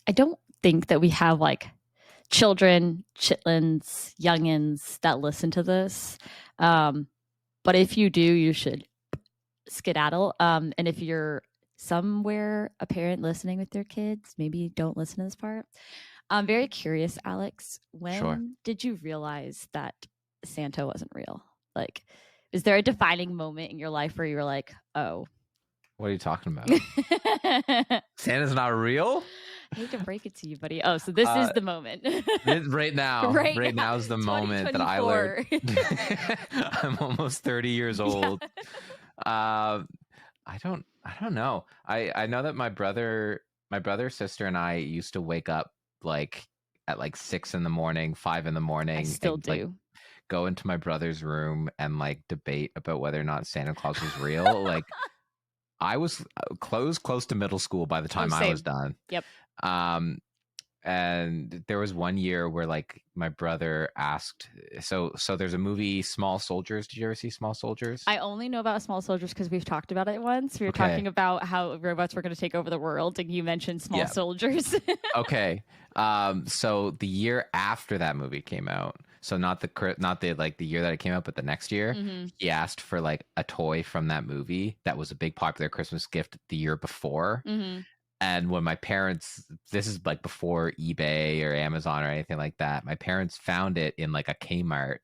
I don't think that we have like children, chitlins, youngins that listen to this. Um, but if you do, you should skedaddle. And if you're somewhere a parent listening with their kids, maybe don't listen to this part. I'm very curious, Alex. Sure. When did you realize that Santa wasn't real? Like, is there a defining moment in your life where you were like, oh, What are you talking about? I Santa's not real? hate to break it to you, buddy. Oh, so this is the moment. Right now. Right Now is the moment that I learned. I'm almost 30 years old. Yeah. I don't know. I know that my brother, sister, and I used to wake up like at like 6 a.m, 5 a.m. I still and do. like go into my brother's room and like debate about whether or not Santa Claus was real. Like I was close to middle school by the time I was done. Yep. And there was one year where like my brother asked, so there's a movie, Small Soldiers. Did you ever see Small Soldiers? I only know about Small Soldiers because we've talked about it once. We were talking about how robots were going to take over the world, and you mentioned Small Soldiers. Okay. So the year after that movie came out, so not the like the year that it came out, but the next year, he asked for like a toy from that movie that was a big popular Christmas gift the year before. And when my parents, this is like before eBay or Amazon or anything like that, my parents found it in like a Kmart,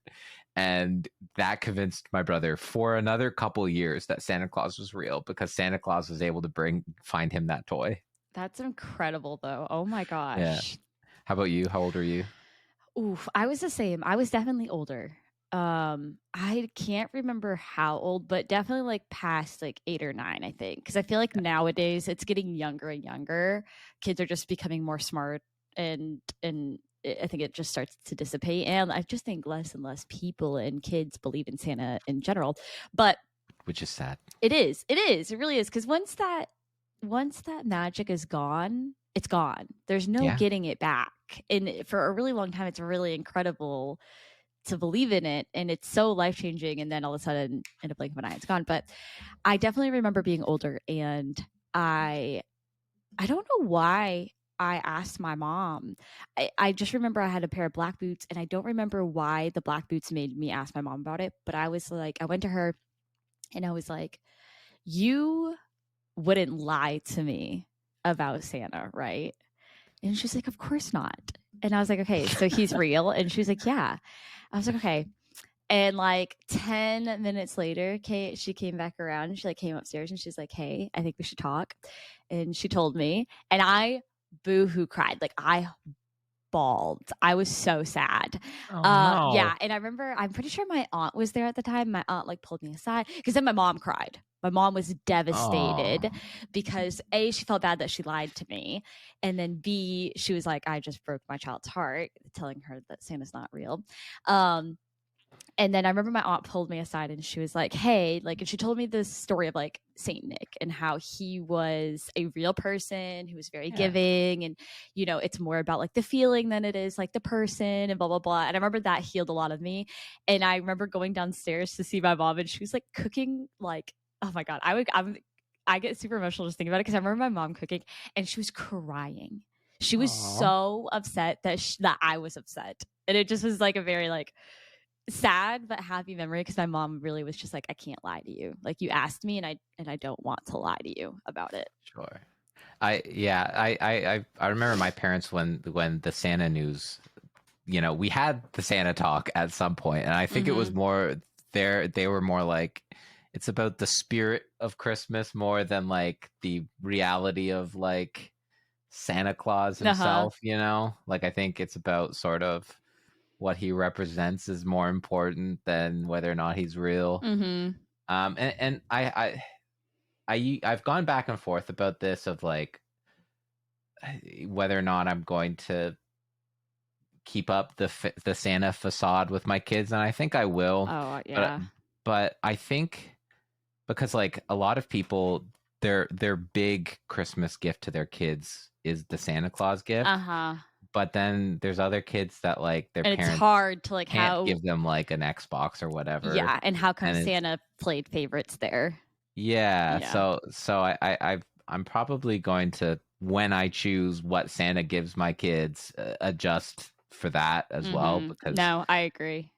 and that convinced my brother for another couple years that Santa Claus was real, because Santa Claus was able to find him that toy. That's incredible, though. Oh my gosh. Yeah. How about you? How old are you? Oof, I was the same. I was definitely older. I can't remember how old, but definitely like past like 8 or 9, I think. Because I feel like nowadays it's getting younger and younger. Kids are just becoming more smart, and I think it just starts to dissipate. And I just think less and less people and kids believe in Santa in general. But which is sad. It is. It really is. Because once that magic is gone, it's gone. There's no getting it back. And for a really long time, it's really incredible to believe in it, and it's so life-changing, and then all of a sudden in a blink of an eye it's gone. But I definitely remember being older, and I don't know why I asked my mom. I just remember I had a pair of black boots, and I don't remember why the black boots made me ask my mom about it, but I was like, I went to her and I was like, you wouldn't lie to me about Santa, right? And she's like, of course not. And I was like, okay, so he's real? And she was like, yeah. I was like, okay. And like 10 minutes later, she came back around, and she like came upstairs, and she's like, hey, I think we should talk. And she told me, and I boo-hoo cried. Like I bawled. I was so sad. Oh, no. Yeah. And I remember, I'm pretty sure my aunt was there at the time. My aunt like pulled me aside, because then my mom cried. My mom was devastated because A, she felt bad that she lied to me. And then B, she was like, I just broke my child's heart telling her that Santa's not real. And then I remember my aunt pulled me aside, and she was like, hey, like, and she told me this story of like Saint Nick and how he was a real person who was very giving. And, you know, it's more about like the feeling than it is like the person, and blah, blah, blah. And I remember that healed a lot of me. And I remember going downstairs to see my mom, and she was like cooking, like, oh my God, I get super emotional just thinking about it, because I remember my mom cooking, and she was crying. She was so upset that I was upset. And it just was like a very like sad but happy memory, because my mom really was just like, I can't lie to you. Like, you asked me, and I don't want to lie to you about it. Sure. I remember my parents when the Santa news, you know, we had the Santa talk at some point, and I think it was more they were more like, it's about the spirit of Christmas more than like the reality of like Santa Claus himself, you know? Like, I think it's about sort of what he represents is more important than whether or not he's real. And I've gone back and forth about this, of like whether or not I'm going to keep up the Santa facade with my kids, and I think I will. Oh yeah. But I think, because like a lot of people, their big Christmas gift to their kids is the Santa Claus gift. But then there's other kids that like their parents, it's hard to like can't give them like an Xbox or whatever. Yeah, and how come Santa played favorites there? Yeah. So I'm probably going to when I choose what Santa gives my kids, adjust for that as well, because no, I agree.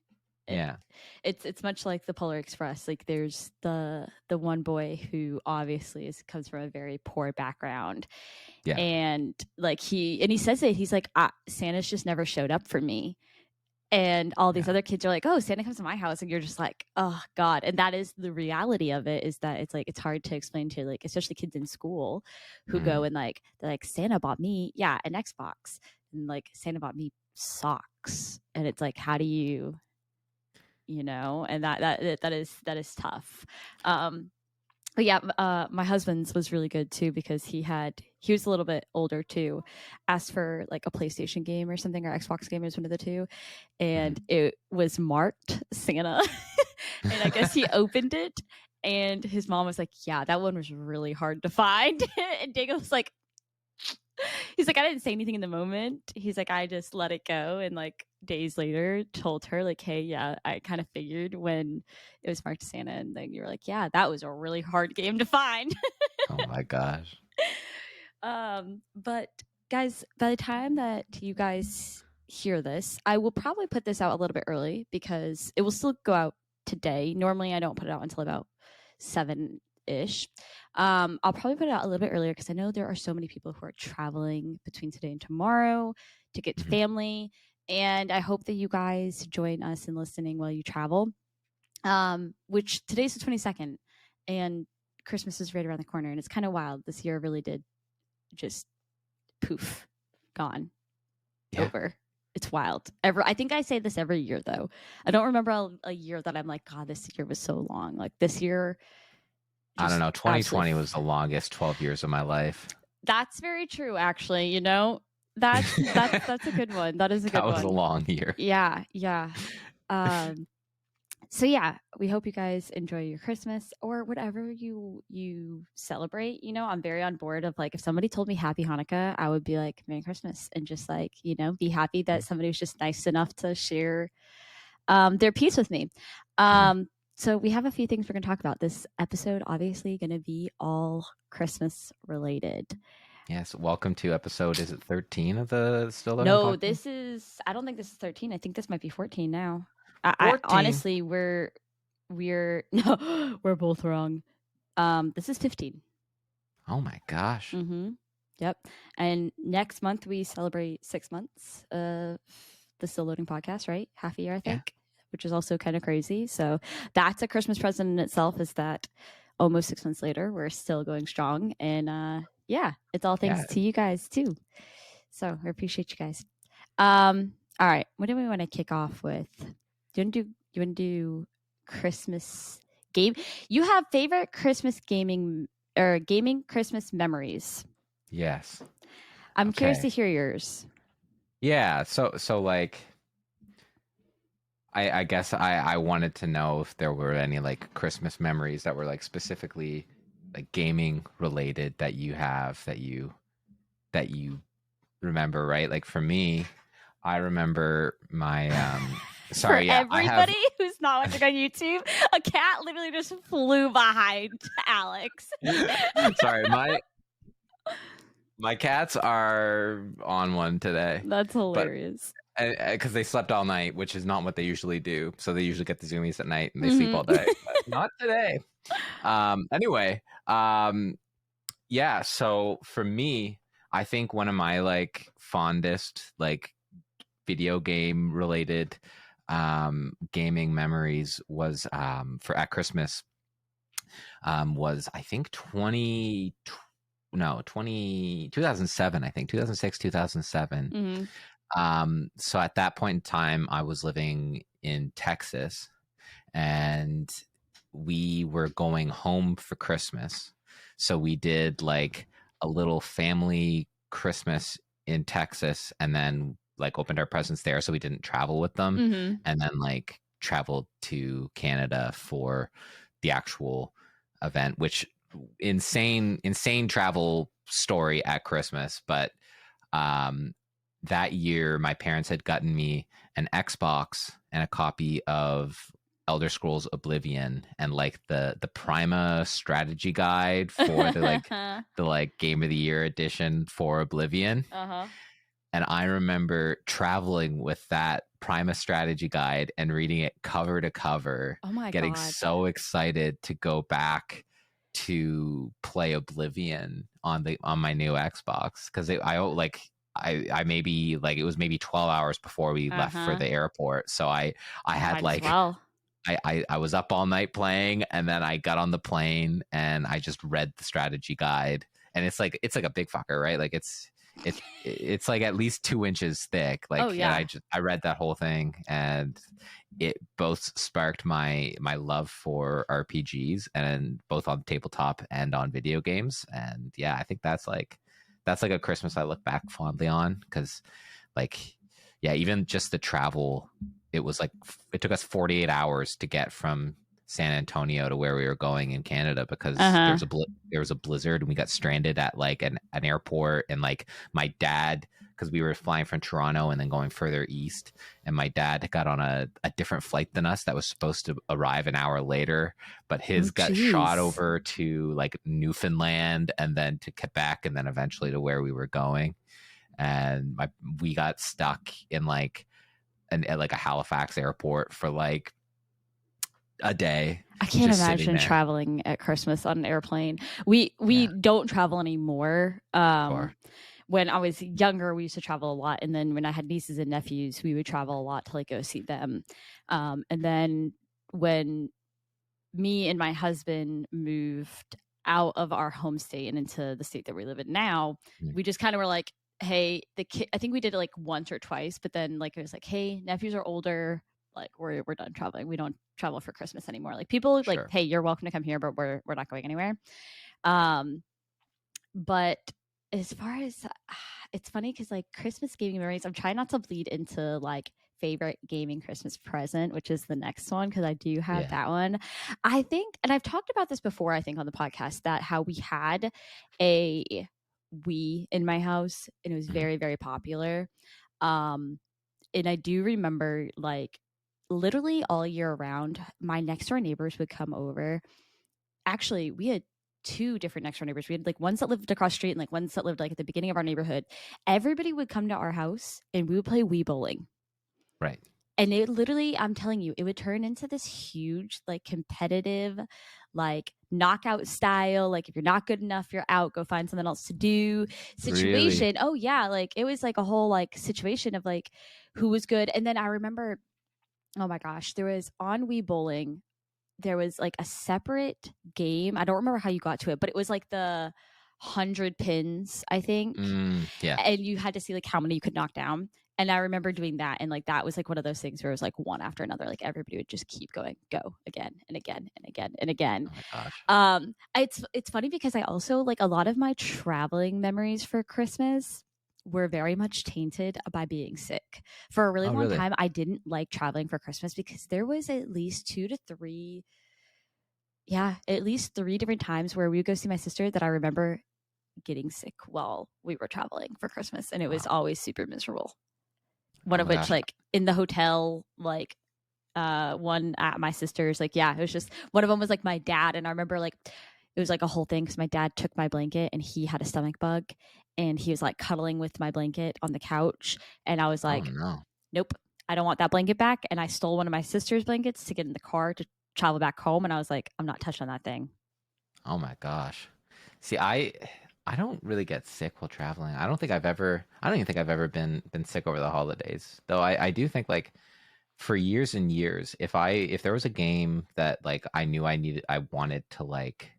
Yeah. It's much like the Polar Express. Like there's the one boy who obviously comes from a very poor background. Yeah. And like he says it, he's like, Santa's just never showed up for me. And all these other kids are like, oh, Santa comes to my house. And you're just like, oh God. And that is the reality of it, is that it's like, it's hard to explain to like, especially kids in school who go and like, they're like, Santa bought me, an Xbox. And like, Santa bought me socks. And it's like, how do you, and that is tough. But yeah, my husband's was really good too, because he was a little bit older too, asked for like a PlayStation game or something, or Xbox game, was one of the two, and it was marked Santa. And I guess he opened it, and his mom was like, yeah, that one was really hard to find. And Diego was like, he's like, I didn't say anything in the moment. He's like, I just let it go. And like days later told her like, hey, yeah, I kind of figured when it was marked Santa. And then you were like, yeah, that was a really hard game to find. Oh my gosh. But guys, by the time that you guys hear this, I will probably put this out a little bit early, because it will still go out today. Normally I don't put it out until about 7-ish. I'll probably put it out a little bit earlier, because I know there are so many people who are traveling between today and tomorrow to get to family, and I hope that you guys join us in listening while you travel. Which today's the 22nd, and Christmas is right around the corner, and it's kind of wild. This year really did just poof, gone, over. It's wild. I think I say this every year, though. I don't remember a year that I'm like, God, this year was so long. Like this year, I don't know. 2020 was the longest 12 years of my life. That's very true, actually. That's a good one. That is a good one. That was a long year. Yeah. So yeah, we hope you guys enjoy your Christmas or whatever you celebrate. I'm very on board of like, if somebody told me Happy Hanukkah, I would be like, Merry Christmas, and just like, be happy that somebody was just nice enough to share their piece with me. So we have a few things we're going to talk about. This episode obviously going to be all Christmas related. Yes. Welcome to episode, is it 13 of the Still Loading podcast? I don't think this is 13. I think this might be 14 now. I honestly, we're no, we're both wrong. This is 15. Oh my gosh. Yep. And next month we celebrate 6 months of the Still Loading podcast, right? Half a year, I think, which is also kind of crazy. So that's a Christmas present in itself, is that almost 6 months later, we're still going strong. And it's all thanks to you guys too. So I appreciate you guys. All right. What do we want to kick off with? Do you want to do Christmas game? You have favorite Christmas gaming or gaming Christmas memories? Yes. I'm curious to hear yours. Yeah. So like, I guess I wanted to know if there were any like Christmas memories that were like specifically like gaming related that you have that you remember, right? Like for me, I remember my sorry, for everybody who's not watching on YouTube, a cat literally just flew behind Alex. Sorry, my cats are on one today. That's hilarious. Because they slept all night, which is not what they usually do. So they usually get the zoomies at night and they sleep all day. But not today. Anyway, yeah. So for me, I think one of my like fondest like video game related gaming memories was for at Christmas was I think 2007, I think 2006, 2007. So at that point in time, I was living in Texas and we were going home for Christmas. So we did like a little family Christmas in Texas and then like opened our presents there. So we didn't travel with them and then like traveled to Canada for the actual event, which insane travel story at Christmas. But that year my parents had gotten me an Xbox and a copy of Elder Scrolls Oblivion and like the Prima strategy guide for the like Game of the Year edition for Oblivion. Uh-huh. And I remember traveling with that Prima strategy guide and reading it cover to cover, Oh my getting God. so excited to go back to play Oblivion on my new Xbox, because I maybe like it was maybe 12 hours before we left for the airport, so I had Might as well. I was up all night playing, and then I got on the plane and I just read the strategy guide, and it's like a big fucker, right? Like it's like at least 2 inches thick. Like, oh, yeah. And I read that whole thing, and it both sparked my love for RPGs, and both on tabletop and on video games. And yeah, I think that's like a Christmas I look back fondly on, because like, yeah, even just the travel, it took us 48 hours to get from San Antonio to where we were going in Canada, because there was a blizzard and we got stranded at like an airport. And like my dad, because we were flying from Toronto and then going further east, and my dad got on a different flight than us that was supposed to arrive an hour later, but his got shot over to like Newfoundland and then to Quebec and then eventually to where we were going. And we got stuck in like at like a Halifax airport for like a day. I can't imagine traveling at Christmas on an airplane. We don't travel anymore. When I was younger, we used to travel a lot, and then when I had nieces and nephews, we would travel a lot to like go see them. And then when me and my husband moved out of our home state and into the state that we live in now, we just kind of were like, hey, I think we did it like once or twice, but then like it was like, hey, nephews are older, like we're done traveling. We don't travel for Christmas anymore. Like people like, hey, you're welcome to come here, but we're not going anywhere. But as far as it's funny because like Christmas gaming memories, I'm trying not to bleed into like favorite gaming Christmas present, which is the next one, because I do have that one. I think, and I've talked about this before, I think on the podcast, that how we had a Wii in my house and it was very, very popular. And I do remember like literally all year round, my next door neighbors would come over. Actually, we had 2 different next door neighbors. We had like ones that lived across the street and like ones that lived like at the beginning of our neighborhood. Everybody would come to our house and we would play Wii bowling. Right. And it literally, I'm telling you, it would turn into this huge, like competitive, like knockout style. Like if you're not good enough, you're out, go find something else to do situation. Really? Oh yeah. Like it was like a whole like situation of like who was good. And then I remember, oh my gosh, there was on Wii bowling, there was like a separate game. I don't remember how you got to it, but it was like the 100 pins, I think. Yeah. And you had to see like how many you could knock down. And I remember doing that. And like, that was like one of those things where it was like one after another, like everybody would just keep going, go again and again and again and again. Oh my gosh. It's funny because I also like a lot of my traveling memories for Christmas were very much tainted by being sick. For a really long time, I didn't like traveling for Christmas because there was at least 2 to 3, at least 3 different times where we would go see my sister that I remember getting sick while we were traveling for Christmas. And it was always super miserable. One of which, like in the hotel, like one at my sister's, like, it was just, one of them was like my dad. And I remember like, it was like a whole thing because my dad took my blanket and he had a stomach bug and he was like cuddling with my blanket on the couch. And I was like, nope, I don't want that blanket back. And I stole one of my sister's blankets to get in the car to travel back home. And I was like, I'm not touching that thing. Oh my gosh. See, I don't really get sick while traveling. I don't even think I've ever been sick over the holidays. Though I do think like for years and years, if there was a game that like I knew I wanted to like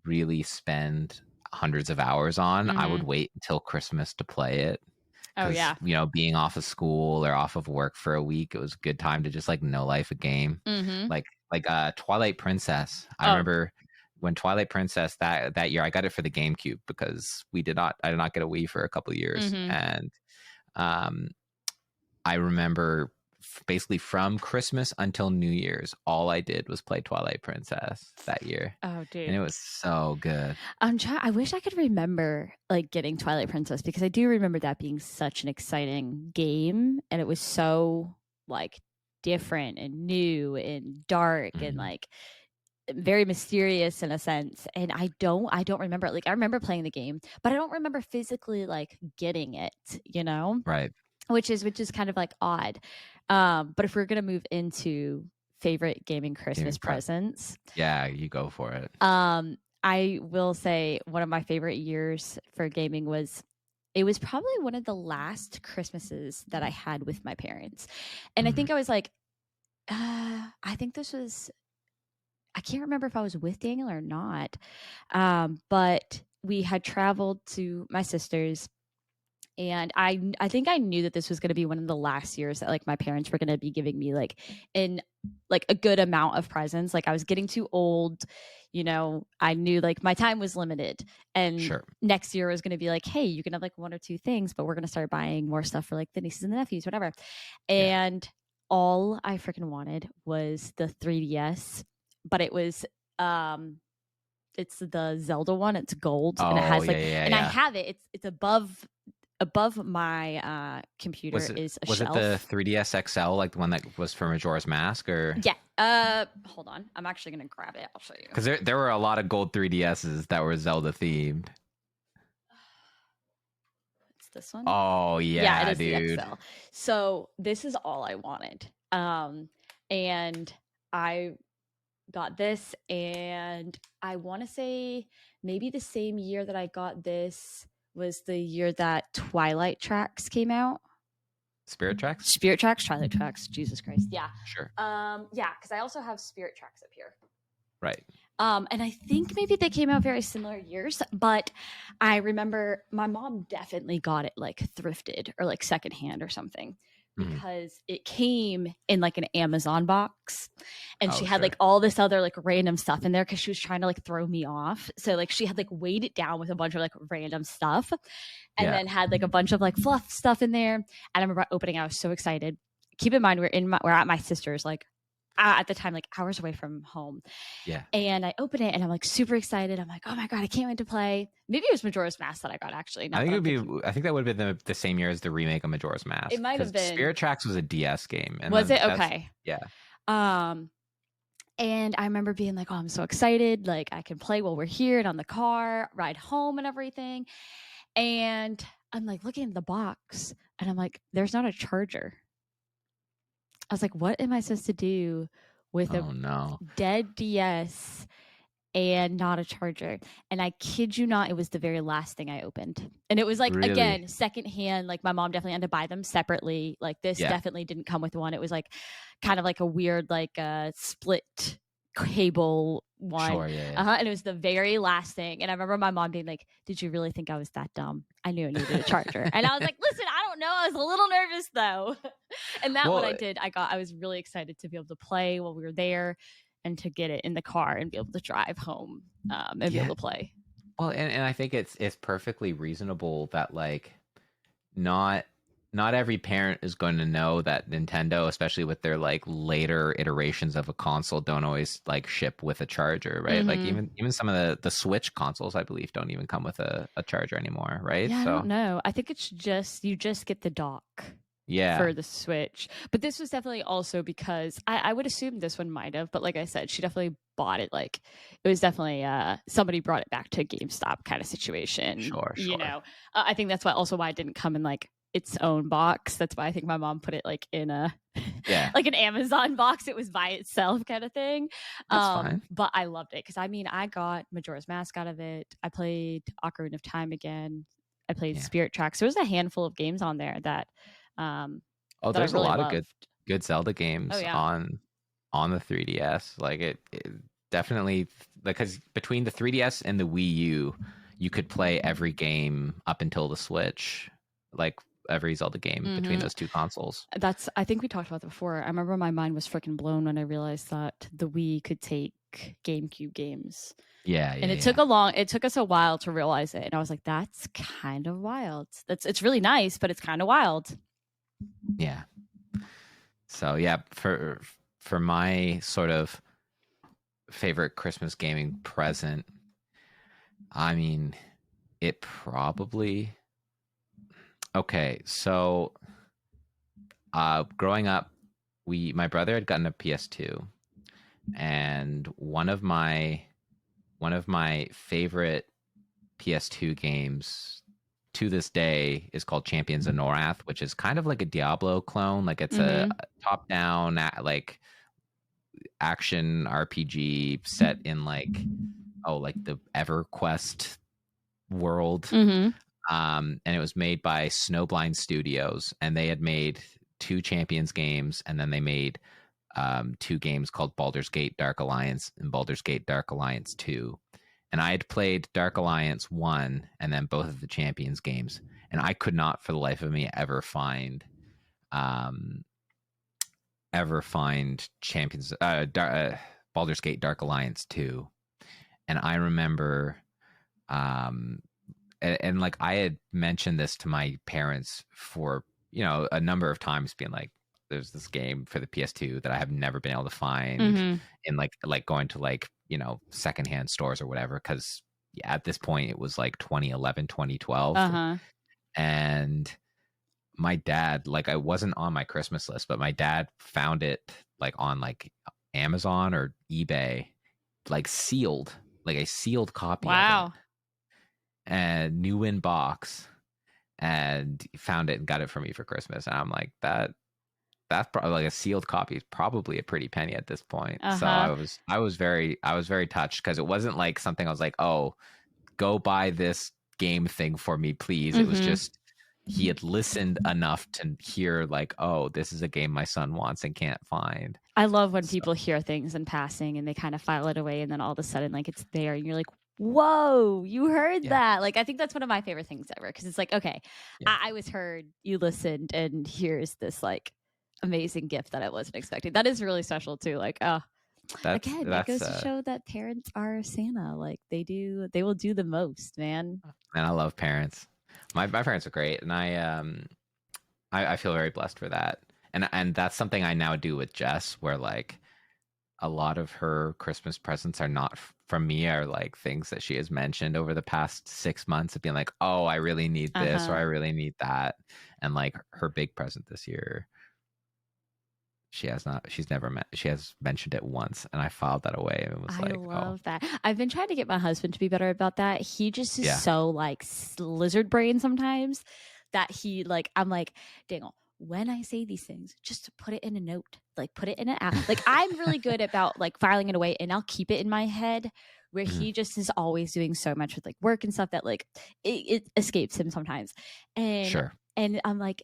really spend hundreds of hours on, I would wait until Christmas to play it. Oh yeah. You know, being off of school or off of work for a week, it was a good time to just like no life a game. Like Twilight Princess. I remember when Twilight Princess that year, I got it for the GameCube because I did not get a Wii for a couple of years. And I remember basically from Christmas until New Year's, all I did was play Twilight Princess that year. Oh, dude. And it was so good. I wish I could remember like getting Twilight Princess because I do remember that being such an exciting game. And it was so like different and new and dark and like very mysterious in a sense. And I don't remember, like I remember playing the game, but I don't remember physically like getting it, you know? Right. Which is kind of like odd. But if we're gonna move into favorite gaming Christmas presents, yeah, you go for it. I will say one of my favorite years for gaming was, it was probably one of the last Christmases that I had with my parents. And I think I was like, I think this was, I can't remember if I was with Daniel or not. But we had traveled to my sister's, and I think I knew that this was going to be one of the last years that like my parents were going to be giving me like a good amount of presents. Like I was getting too old, you know, I knew like my time was limited, and next year was going to be like, hey, you can have like one or two things, but we're going to start buying more stuff for like the nieces and the nephews, whatever. And all I freaking wanted was the 3DS, but it was it's the Zelda one. It's gold, and it has like, and I have it. It's above my computer is a was shelf. Was it the 3DS XL, like the one that was for Majora's Mask, or? Yeah. Hold on. I'm actually gonna grab it. I'll show you. Because there were a lot of gold 3DSs that were Zelda themed. It's this one. Oh yeah, it is dude. The XL. So this is all I wanted. And I got this, and I want to say maybe the same year that I got this was the year that Twilight Tracks came out. Spirit Tracks, Twilight Tracks. Jesus Christ. Yeah. Sure. Yeah, because I also have Spirit Tracks up here. Right. And I think maybe they came out very similar years, but I remember my mom definitely got it like thrifted or like secondhand or something, because it came in like an Amazon box, and she had like all this other like random stuff in there because she was trying to like throw me off. So like she had like weighed it down with a bunch of like random stuff, and then had like a bunch of like fluff stuff in there. And I remember opening, I was so excited. Keep in mind, we're at my sister's, like at the time, like hours away from home. Yeah. And I open it and I'm like super excited. I'm like, oh my God, I can't wait to play. Maybe it was Majora's Mask that I got, actually. I think that would have been the same year as the remake of Majora's Mask. It might have been. Spirit Tracks was a DS game. And was it? Okay. Yeah. And I remember being like, oh, I'm so excited. Like I can play while we're here and on the car, ride home and everything. And I'm like looking at the box and I'm like, there's not a charger. I was like, what am I supposed to do with dead DS and not a charger? And I kid you not, it was the very last thing I opened. And it was like, again, secondhand. Like my mom definitely had to buy them separately. Like this definitely didn't come with one. It was like kind of like a weird, like split cable one. Sure, And it was the very last thing. And I remember my mom being like, did you really think I was that dumb? I knew I needed a charger. And I was like, listen, I don't know. I was a little nervous though. And what I did, I was really excited to be able to play while we were there and to get it in the car and be able to drive home and be able to play. Well, and I think it's perfectly reasonable that like not every parent is going to know that Nintendo, especially with their like later iterations of a console, don't always like ship with a charger, right? Like even some of the Switch consoles, I believe, don't even come with a charger anymore, right? Yeah, I don't know. I think it's just you just get the dock. For the Switch. But this was definitely also because I would assume this one might have, but like I said, she definitely bought it. Like it was definitely somebody brought it back to a GameStop kind of situation. Sure. You know, I think that's why it didn't come in like its own box. That's why I think my mom put it like in a like an Amazon box. It was by itself kind of thing. That's fine. But I loved it because I mean I got Majora's Mask out of it. I played Ocarina of Time again. I played Spirit Tracks. There was a handful of games on there that there's really a lot of good Zelda games on the 3DS. Like it definitely, because between the 3DS and the Wii U, you could play every game up until the Switch, like every Zelda game between those two consoles. I think we talked about that before. I remember my mind was freaking blown when I realized that the Wii could take GameCube games. And it took us a while to realize it. And I was like, that's kind of wild. It's really nice, but it's kind of wild. Yeah. So yeah, for my sort of favorite Christmas gaming present, I mean, it probably so growing up my brother had gotten a PS2, and one of my favorite PS2 games to this day is called Champions of Norath, which is kind of like a Diablo clone. Like it's a top-down like action RPG set in like the EverQuest world. And it was made by Snowblind Studios, and they had made 2 Champions games, and then they made 2 games called Baldur's Gate Dark Alliance and Baldur's Gate Dark Alliance 2. And I had played Dark Alliance 1 and then both of the Champions games, and I could not for the life of me ever find Champions Baldur's Gate Dark Alliance 2. And I remember and like I had mentioned this to my parents for a number of times, being like, there's this game for the PS2 that I have never been able to find in like going to like secondhand stores or whatever, because at this point it was like 2011 2012. And my dad, like, I wasn't on my Christmas list, but my dad found it like on like Amazon or eBay, like sealed, like a sealed copy of it, and new in box, and found it and got it for me for Christmas. And I'm like, that's probably like a sealed copy is probably a pretty penny at this point. So I was very touched, because it wasn't like something I was like, oh, go buy this game thing for me, please. It was just, he had listened enough to hear like, oh, this is a game my son wants and can't find. I love when people hear things in passing and they kind of file it away, and then all of a sudden like it's there and you're like, whoa, you heard that. Like, I think that's one of my favorite things ever, because it's like, okay, I was heard, you listened, and here's this like amazing gift that I wasn't expecting. That is really special too. Like, that goes to show that parents are Santa. Like, they will do the most, man. And I love parents. My parents are great, and I feel very blessed for that. And that's something I now do with Jess, where like a lot of her Christmas presents are not from me, are like things that she has mentioned over the past 6 months of being like, oh, I really need this, or I really need that. And like her big present this year, she has mentioned it once, and I filed that away and was like, I love that. I've been trying to get my husband to be better about that. He just is so like lizard brain sometimes that he like, I'm like, Dangle, when I say these things, just put it in a note, like put it in an app. Like, I'm really good about like filing it away, and I'll keep it in my head, where he just is always doing so much with like work and stuff that like it escapes him sometimes. And and I'm like,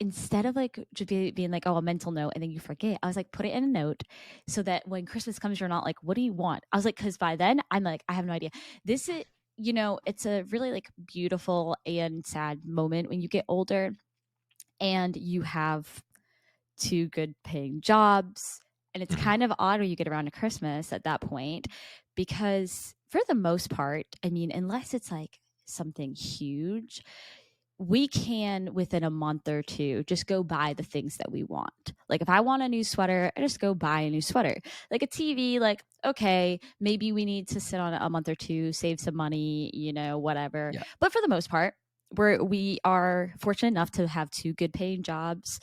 instead of like just being like, oh, a mental note, and then you forget, I was like, put it in a note so that when Christmas comes, you're not like, what do you want? I was like, because by then I'm like, I have no idea. This is, it's a really like beautiful and sad moment when you get older and you have 2 good paying jobs. And it's kind of odd when you get around to Christmas at that point, because for the most part, I mean, unless it's like something huge, we can within a month or 2 just go buy the things that we want. Like, if I want a new sweater, I just go buy a new sweater. Like a TV, like, okay, maybe we need to sit on it a month or 2, save some money, whatever. But for the most part, we are fortunate enough to have 2 good paying jobs,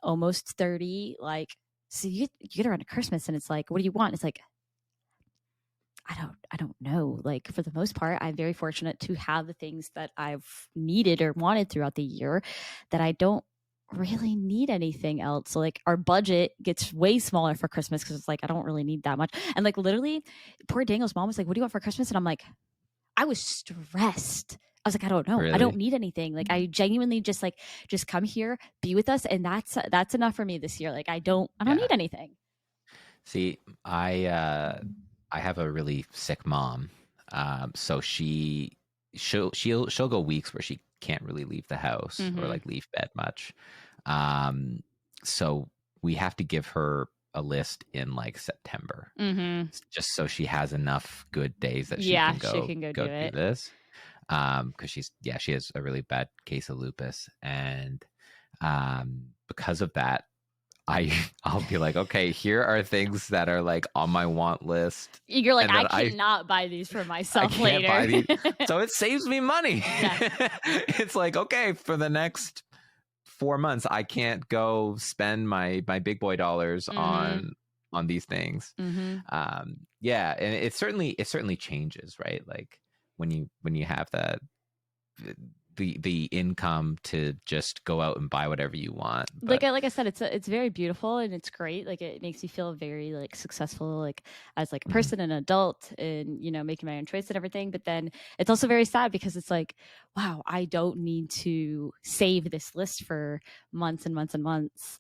almost 30. Like, so you get around to Christmas and it's like, what do you want? It's like, I don't know. Like, for the most part, I'm very fortunate to have the things that I've needed or wanted throughout the year, that I don't really need anything else. So like, our budget gets way smaller for Christmas, because it's like, I don't really need that much. And like, literally, poor Daniel's mom was like, what do you want for Christmas? And I'm like, I was stressed. I was like, I don't know. Really? I don't need anything. Like, I genuinely just come here, be with us. And that's enough for me this year. Like, I don't need anything. See, I have a really sick mom. So she'll go weeks where she can't really leave the house or like leave bed much. So we have to give her a list in like September, just so she has enough good days that she can go do this. Because she has a really bad case of lupus, and because of that, I'll be like, okay, here are things that are like on my want list. You're like, I cannot buy these for myself later. Buy these. So it saves me money. Yeah. It's like, okay, for the next 4 months I can't go spend my big boy dollars Mm-hmm. on these things. Mm-hmm. Yeah, and it certainly changes, right? Like when you have that the income to just go out and buy whatever you want. But Like I said, it's very beautiful and it's great. Like it makes me feel very like successful, like as like a person, an adult, and making my own choice and everything. But then it's also very sad because it's like, wow, I don't need to save this list for months and months and months.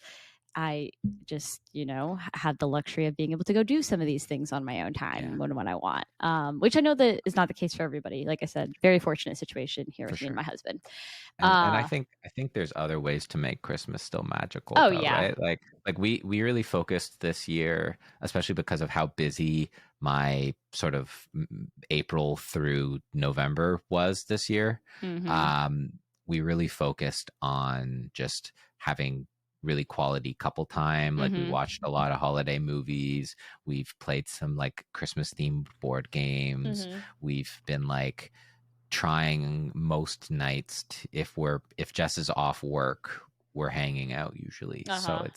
I just, have the luxury of being able to go do some of these things on my own time when I want, which I know that is not the case for everybody. Like I said, very fortunate situation here with me and my husband. And I think there's other ways to make Christmas still magical, Oh though, yeah. right? Like we really focused this year, especially because of how busy my sort of April through November was this year. Mm-hmm. We really focused on just having really quality couple time. Like we Mm-hmm. watched a lot of holiday movies. We've played some like Christmas themed board games. Mm-hmm. We've been like trying most nights if Jess is off work, we're hanging out usually. So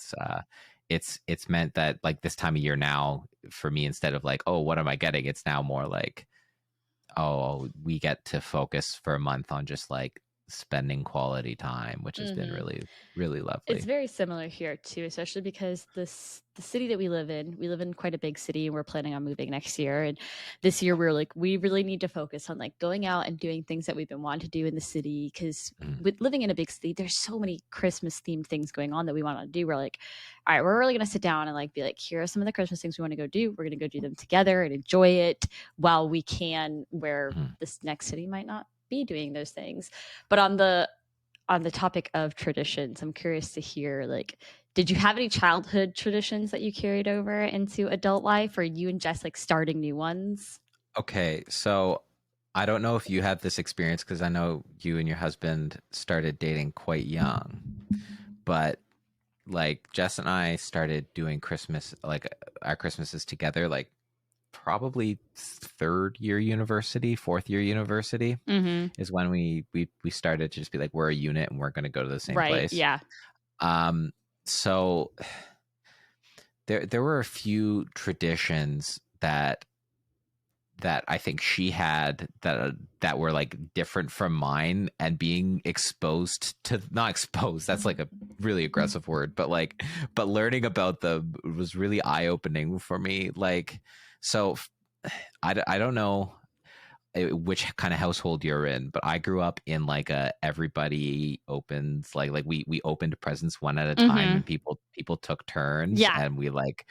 it's meant that like this time of year now for me, instead of like, oh, what am I getting, it's now more like, oh, we get to focus for a month on just like spending quality time, which has been really, really It's lovely. very similar here too, especially because the city that we live in quite a big city, and we're planning on moving next year. And this year we're like, we really need to focus on like going out and doing things that we've been wanting to do in the city. Because with living in a big city, there's so many Christmas themed things going on that we want to do. We're like, all right, we're really gonna sit down and like be like, here are some of the Christmas things we want to go do. We're gonna go do them together and enjoy it while we can. Where this next city might not be doing those things. But on the topic of traditions, I'm curious to hear, like, did you have any childhood traditions that you carried over into adult life, or you and Jess like starting new ones? Okay, so I don't know if you had this experience because I know you and your husband started dating quite young, but like Jess and I started doing Christmas, like our Christmases together, like probably third year university, fourth year university Mm-hmm. is when we started to just be like, we're a unit and we're going to go to the same Right. place. Yeah. So there were a few traditions that I think she had that were like different from mine, and being exposed to, not exposed, that's like a really aggressive word, but learning about them was really eye-opening for me. Like, so I don't know which kind of household you're in, but I grew up in like a everybody opens, like we opened presents one at a time, Mm-hmm. and people took turns, Yeah. and we like,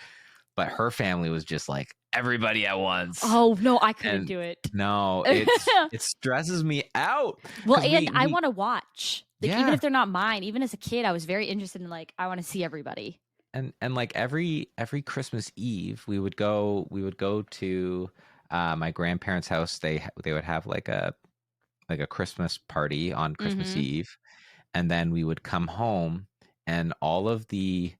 but her family was just like everybody at once. Oh no, I couldn't And do it. no, it stresses me out Well, because and I we want to watch. Like even yeah. if they're not mine, even as a kid, I was very interested in like I want to see everybody. And like every Christmas Eve we would go to my grandparents' house. They would have like a Christmas party on Christmas Mm-hmm. Eve, and then we would come home, and we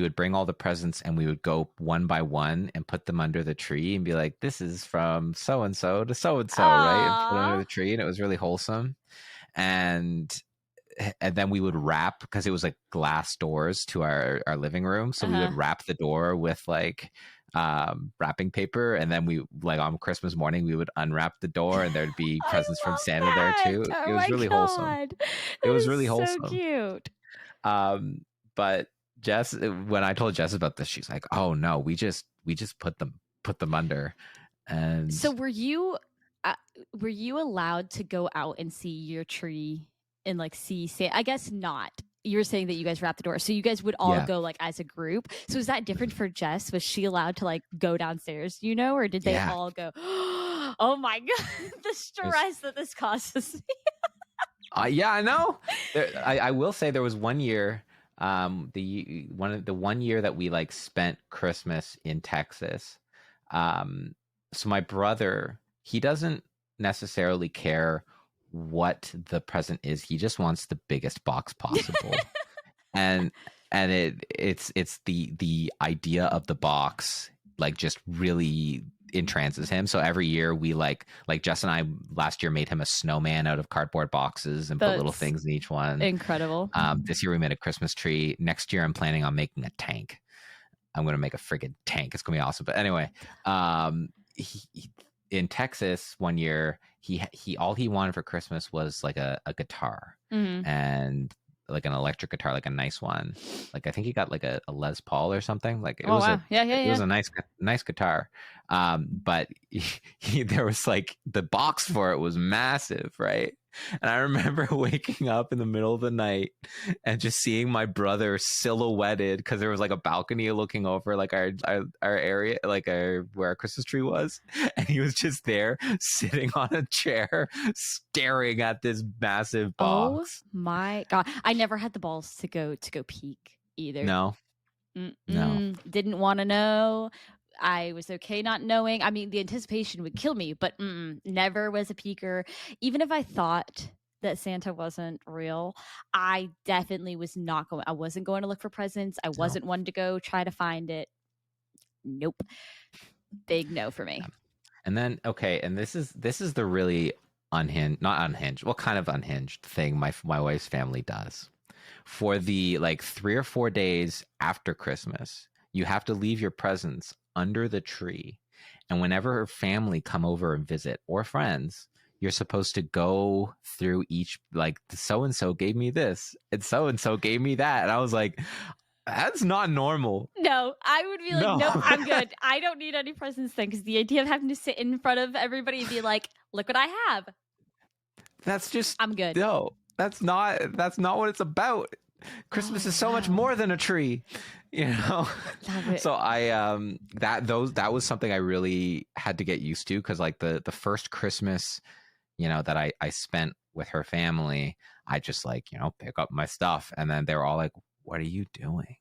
would bring all the presents, and we would go one by one and put them under the tree and be like, this is from so and so to so and so, right? And put it under Aww. the tree, and it was really wholesome. And then we would wrap, because it was like glass doors to our living room, so we would Uh-huh. wrap the door with like wrapping paper, and then we, like, on Christmas morning we would unwrap the door and there'd be I presents from love Santa there that. too. Oh It was my really wholesome. god. It That was is really so wholesome. cute. But Jess, when I told Jess about this, she's like, "Oh no, we just put them under." And So uh, were you allowed to go out and see your tree and like see say I guess not. You were saying that you guys wrapped the door. So you guys would all yeah. go like as a group. So is that different for Jess? Was she allowed to like go downstairs, or did they Yeah, all go, oh my god, the it was. stress that this causes me. Yeah, I know. I will say there was one year, the one year that we like spent Christmas in Texas. So my brother, he doesn't necessarily care what the present is. He just wants the biggest box possible. and it's the idea of the box like just really entrances him. So every year we like Jess and I last year made him a snowman out of cardboard boxes and put little things in each one. Incredible. This year we made a Christmas tree. Next year I'm planning on making a tank. I'm going to make a friggin' tank. It's going to be awesome. But anyway, in Texas one year, he all he wanted for Christmas was like a guitar, and like an electric guitar, like a nice one. Like I think he got like a Les Paul or something. Like it was it was a nice guitar. But there was like the box for it was massive, right? And I remember waking up in the middle of the night and just seeing my brother silhouetted, because there was like a balcony looking over like our area, like where our Christmas tree was, and he was just there sitting on a chair staring at this massive box. Oh my God. I never had the balls to go peek either. No. Didn't want to know. I was okay not knowing. I mean, the anticipation would kill me, but never was a peeker. Even if I thought that Santa wasn't real, I definitely was not going. I wasn't going to look for presents. I wasn't one to go try to find it. Nope. Big no for me. And then, okay, and this is the really not unhinged, well, kind of unhinged thing my wife's family does. For the like 3 or 4 days after Christmas, you have to leave your presents under the tree, and whenever her family come over and visit, or friends, you're supposed to go through each, like, so and so gave me this and so gave me that, and I was like, that's not normal. No, I would be like, no, I'm good. I don't need any presents then, because the idea of having to sit in front of everybody and be like, look what I have, that's just, I'm good. No, that's not what it's about. Christmas is so much more than a tree, you know. So I that was something I really had to get used to, because like the first Christmas, you know, that I spent with her family, I just like, you know, pick up my stuff, and then they were all like, what are you doing?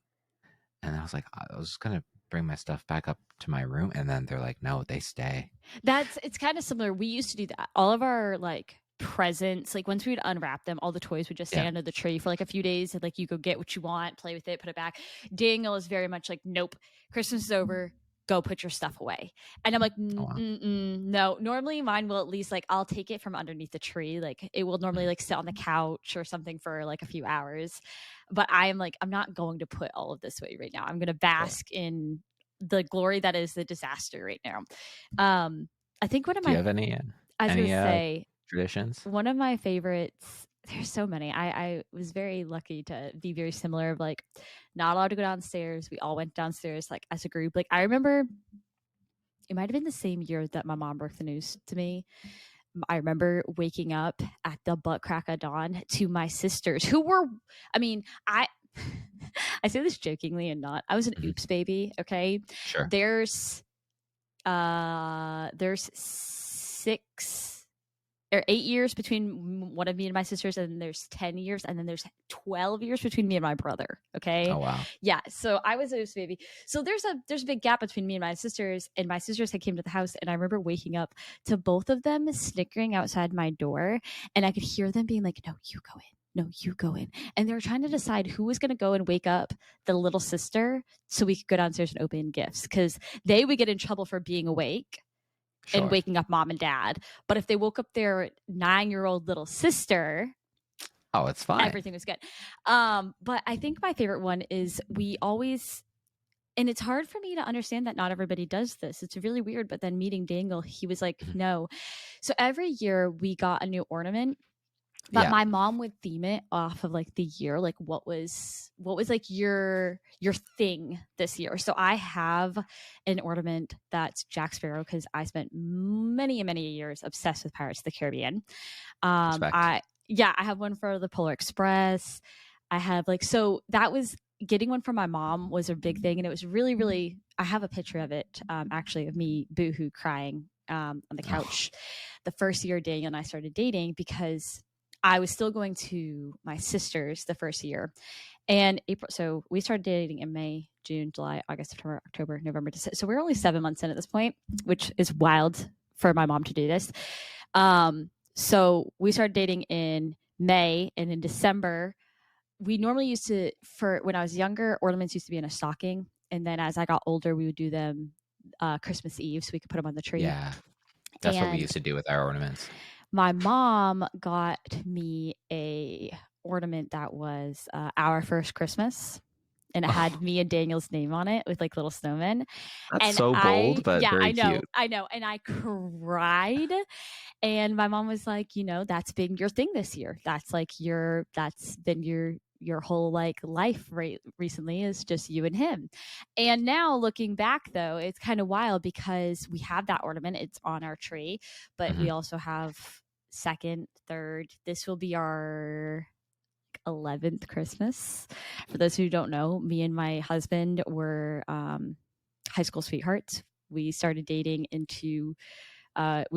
And I was like, I was just gonna bring my stuff back up to my room, and then they're like, no, they stay. It's kind of similar. We used to do that. All of our like presents, like once we would unwrap them, all the toys would just stay under the tree for like a few days, and like you go get what you want, play with it, put it back. Daniel is very much like, nope, Christmas is over, go put your stuff away. And I'm like, no. Normally mine will at least, like, I'll take it from underneath the tree, like it will normally like sit on the couch or something for like a few hours, but I am like, I'm not going to put all of this away right now. I'm going to bask in the glory that is the disaster right now. I think one of my, do you have any I was gonna say, traditions? One of my favorites, there's so many. I was very lucky to be very similar, of like not allowed to go downstairs. We all went downstairs like as a group. Like I remember it might have been the same year that my mom broke the news to me. I remember waking up at the butt crack of dawn to my sisters, who were, I mean, I say this jokingly and not. I was an oops baby, okay? Sure. There's 6 or 8 years between one of me and my sisters, and then there's 10 years, and then there's 12 years between me and my brother. Okay. Oh wow. Yeah. So I was a baby. So there's a big gap between me and my sisters had came to the house, and I remember waking up to both of them snickering outside my door, and I could hear them being like, no, you go in. No, you go in. And they were trying to decide who was going to go and wake up the little sister so we could go downstairs and open gifts, because they would get in trouble for being awake. Sure. And waking up mom and dad. But if they woke up their 9-year-old little sister, oh, it's fine. Everything was good. But I think my favorite one is we always, and it's hard for me to understand that not everybody does this. It's really weird. But then meeting Dangle, he was like, no. So every year we got a new ornament. But my mom would theme it off of like the year, like what was like your thing this year. So I have an ornament that's Jack Sparrow, because I spent many years obsessed with Pirates of the Caribbean. I have one for the Polar Express. I have like, so that was, getting one from my mom was a big thing, and it was really, I have a picture of it, actually, of me boohoo crying on the couch the first year Daniel and I started dating, because I was still going to my sister's the first year, and April. So we started dating in May, June, July, August, September, October, November, December. So we're only 7 months in at this point, which is wild for my mom to do this. So we started dating in May, and in December, we normally used to, for when I was younger, ornaments used to be in a stocking. And then as I got older, we would do them Christmas Eve so we could put them on the tree. Yeah. That's what we used to do with our ornaments. My mom got me a ornament that was Our First Christmas. And it had me and Daniel's name on it with like little snowmen. That's and so bold, but very cute. I know. And I cried. And my mom was like, that's been your thing this year. That's like that's been your whole like life recently is just you and him. And now looking back though, it's kind of wild because we have that ornament. It's on our tree, but we also have second, third. This will be our 11th Christmas. For those who don't know, me and my husband were high school sweethearts. We started dating we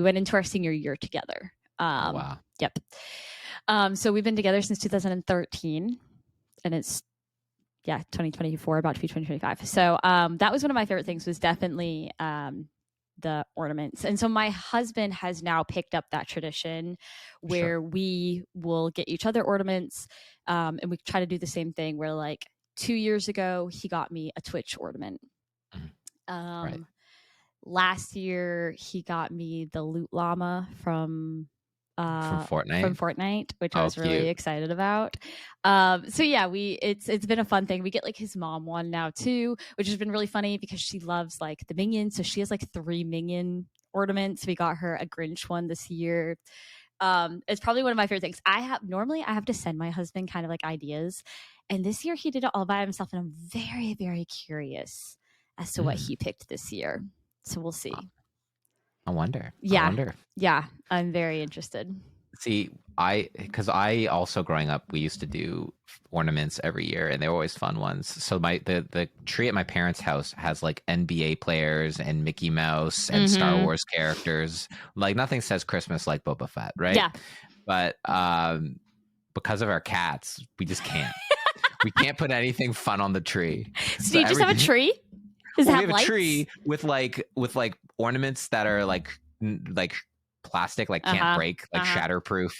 went into our senior year together. Wow. Yep. So we've been together since 2013 and it's 2024, about to be 2025. So that was one of my favorite things was definitely the ornaments. And so my husband has now picked up that tradition where we will get each other ornaments. And we try to do the same thing where like 2 years ago, he got me a Twitch ornament. Right. Last year he got me the Loot Llama from Fortnite, which I was really excited about. So yeah, it's been a fun thing. We get like his mom one now too, which has been really funny because she loves like the Minions. So she has like 3 Minion ornaments. We got her a Grinch one this year. It's probably one of my favorite things. Normally I have to send my husband kind of like ideas, and this year he did it all by himself, and I'm very, very curious as to what he picked this year. So we'll see. I wonder. Yeah, I'm very interested. See, because I also growing up, we used to do ornaments every year, and they were always fun ones. So the tree at my parents' house has like NBA players and Mickey Mouse and Star Wars characters. Like nothing says Christmas like Boba Fett, right? Yeah. But because of our cats, we just can't. We can't put anything fun on the tree. So you just have a tree? We have a tree with like ornaments that are like plastic, like can't break, like shatterproof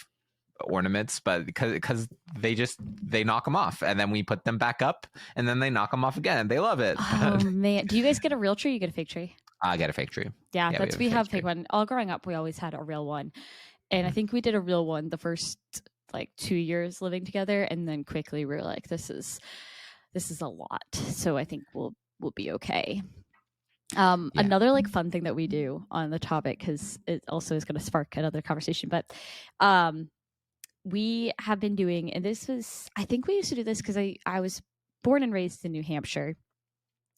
ornaments, but because they knock them off, and then we put them back up, and then they knock them off again. They love it. Oh man, do you guys get a real tree? You get a fake tree? I get a fake tree. Yeah, we have a fake one. All growing up, we always had a real one, and I think we did a real one the first like 2 years living together, and then quickly we were like, this is a lot. So I think we'll be okay. Another like fun thing that we do on the topic, because it also is going to spark another conversation, but we have been doing, and I think we used to do this because I was born and raised in New Hampshire,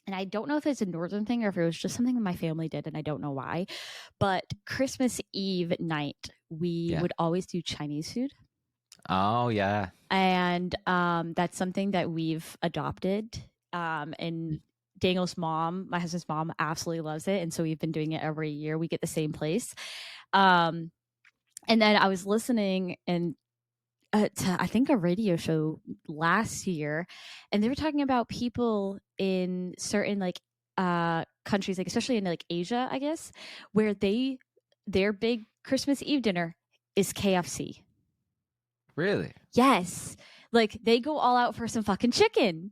and I don't know if it's a northern thing or if it was just something that my family did, and I don't know why, but Christmas Eve night we would always do Chinese food. Oh yeah. And that's something that we've adopted, and Daniel's mom, my husband's mom, absolutely loves it. And so we've been doing it every year. We get the same place. And then I was listening to, I think, a radio show last year, and they were talking about people in certain like countries, like especially in like Asia, I guess, where their big Christmas Eve dinner is KFC. Really? Yes. Like they go all out for some fucking chicken.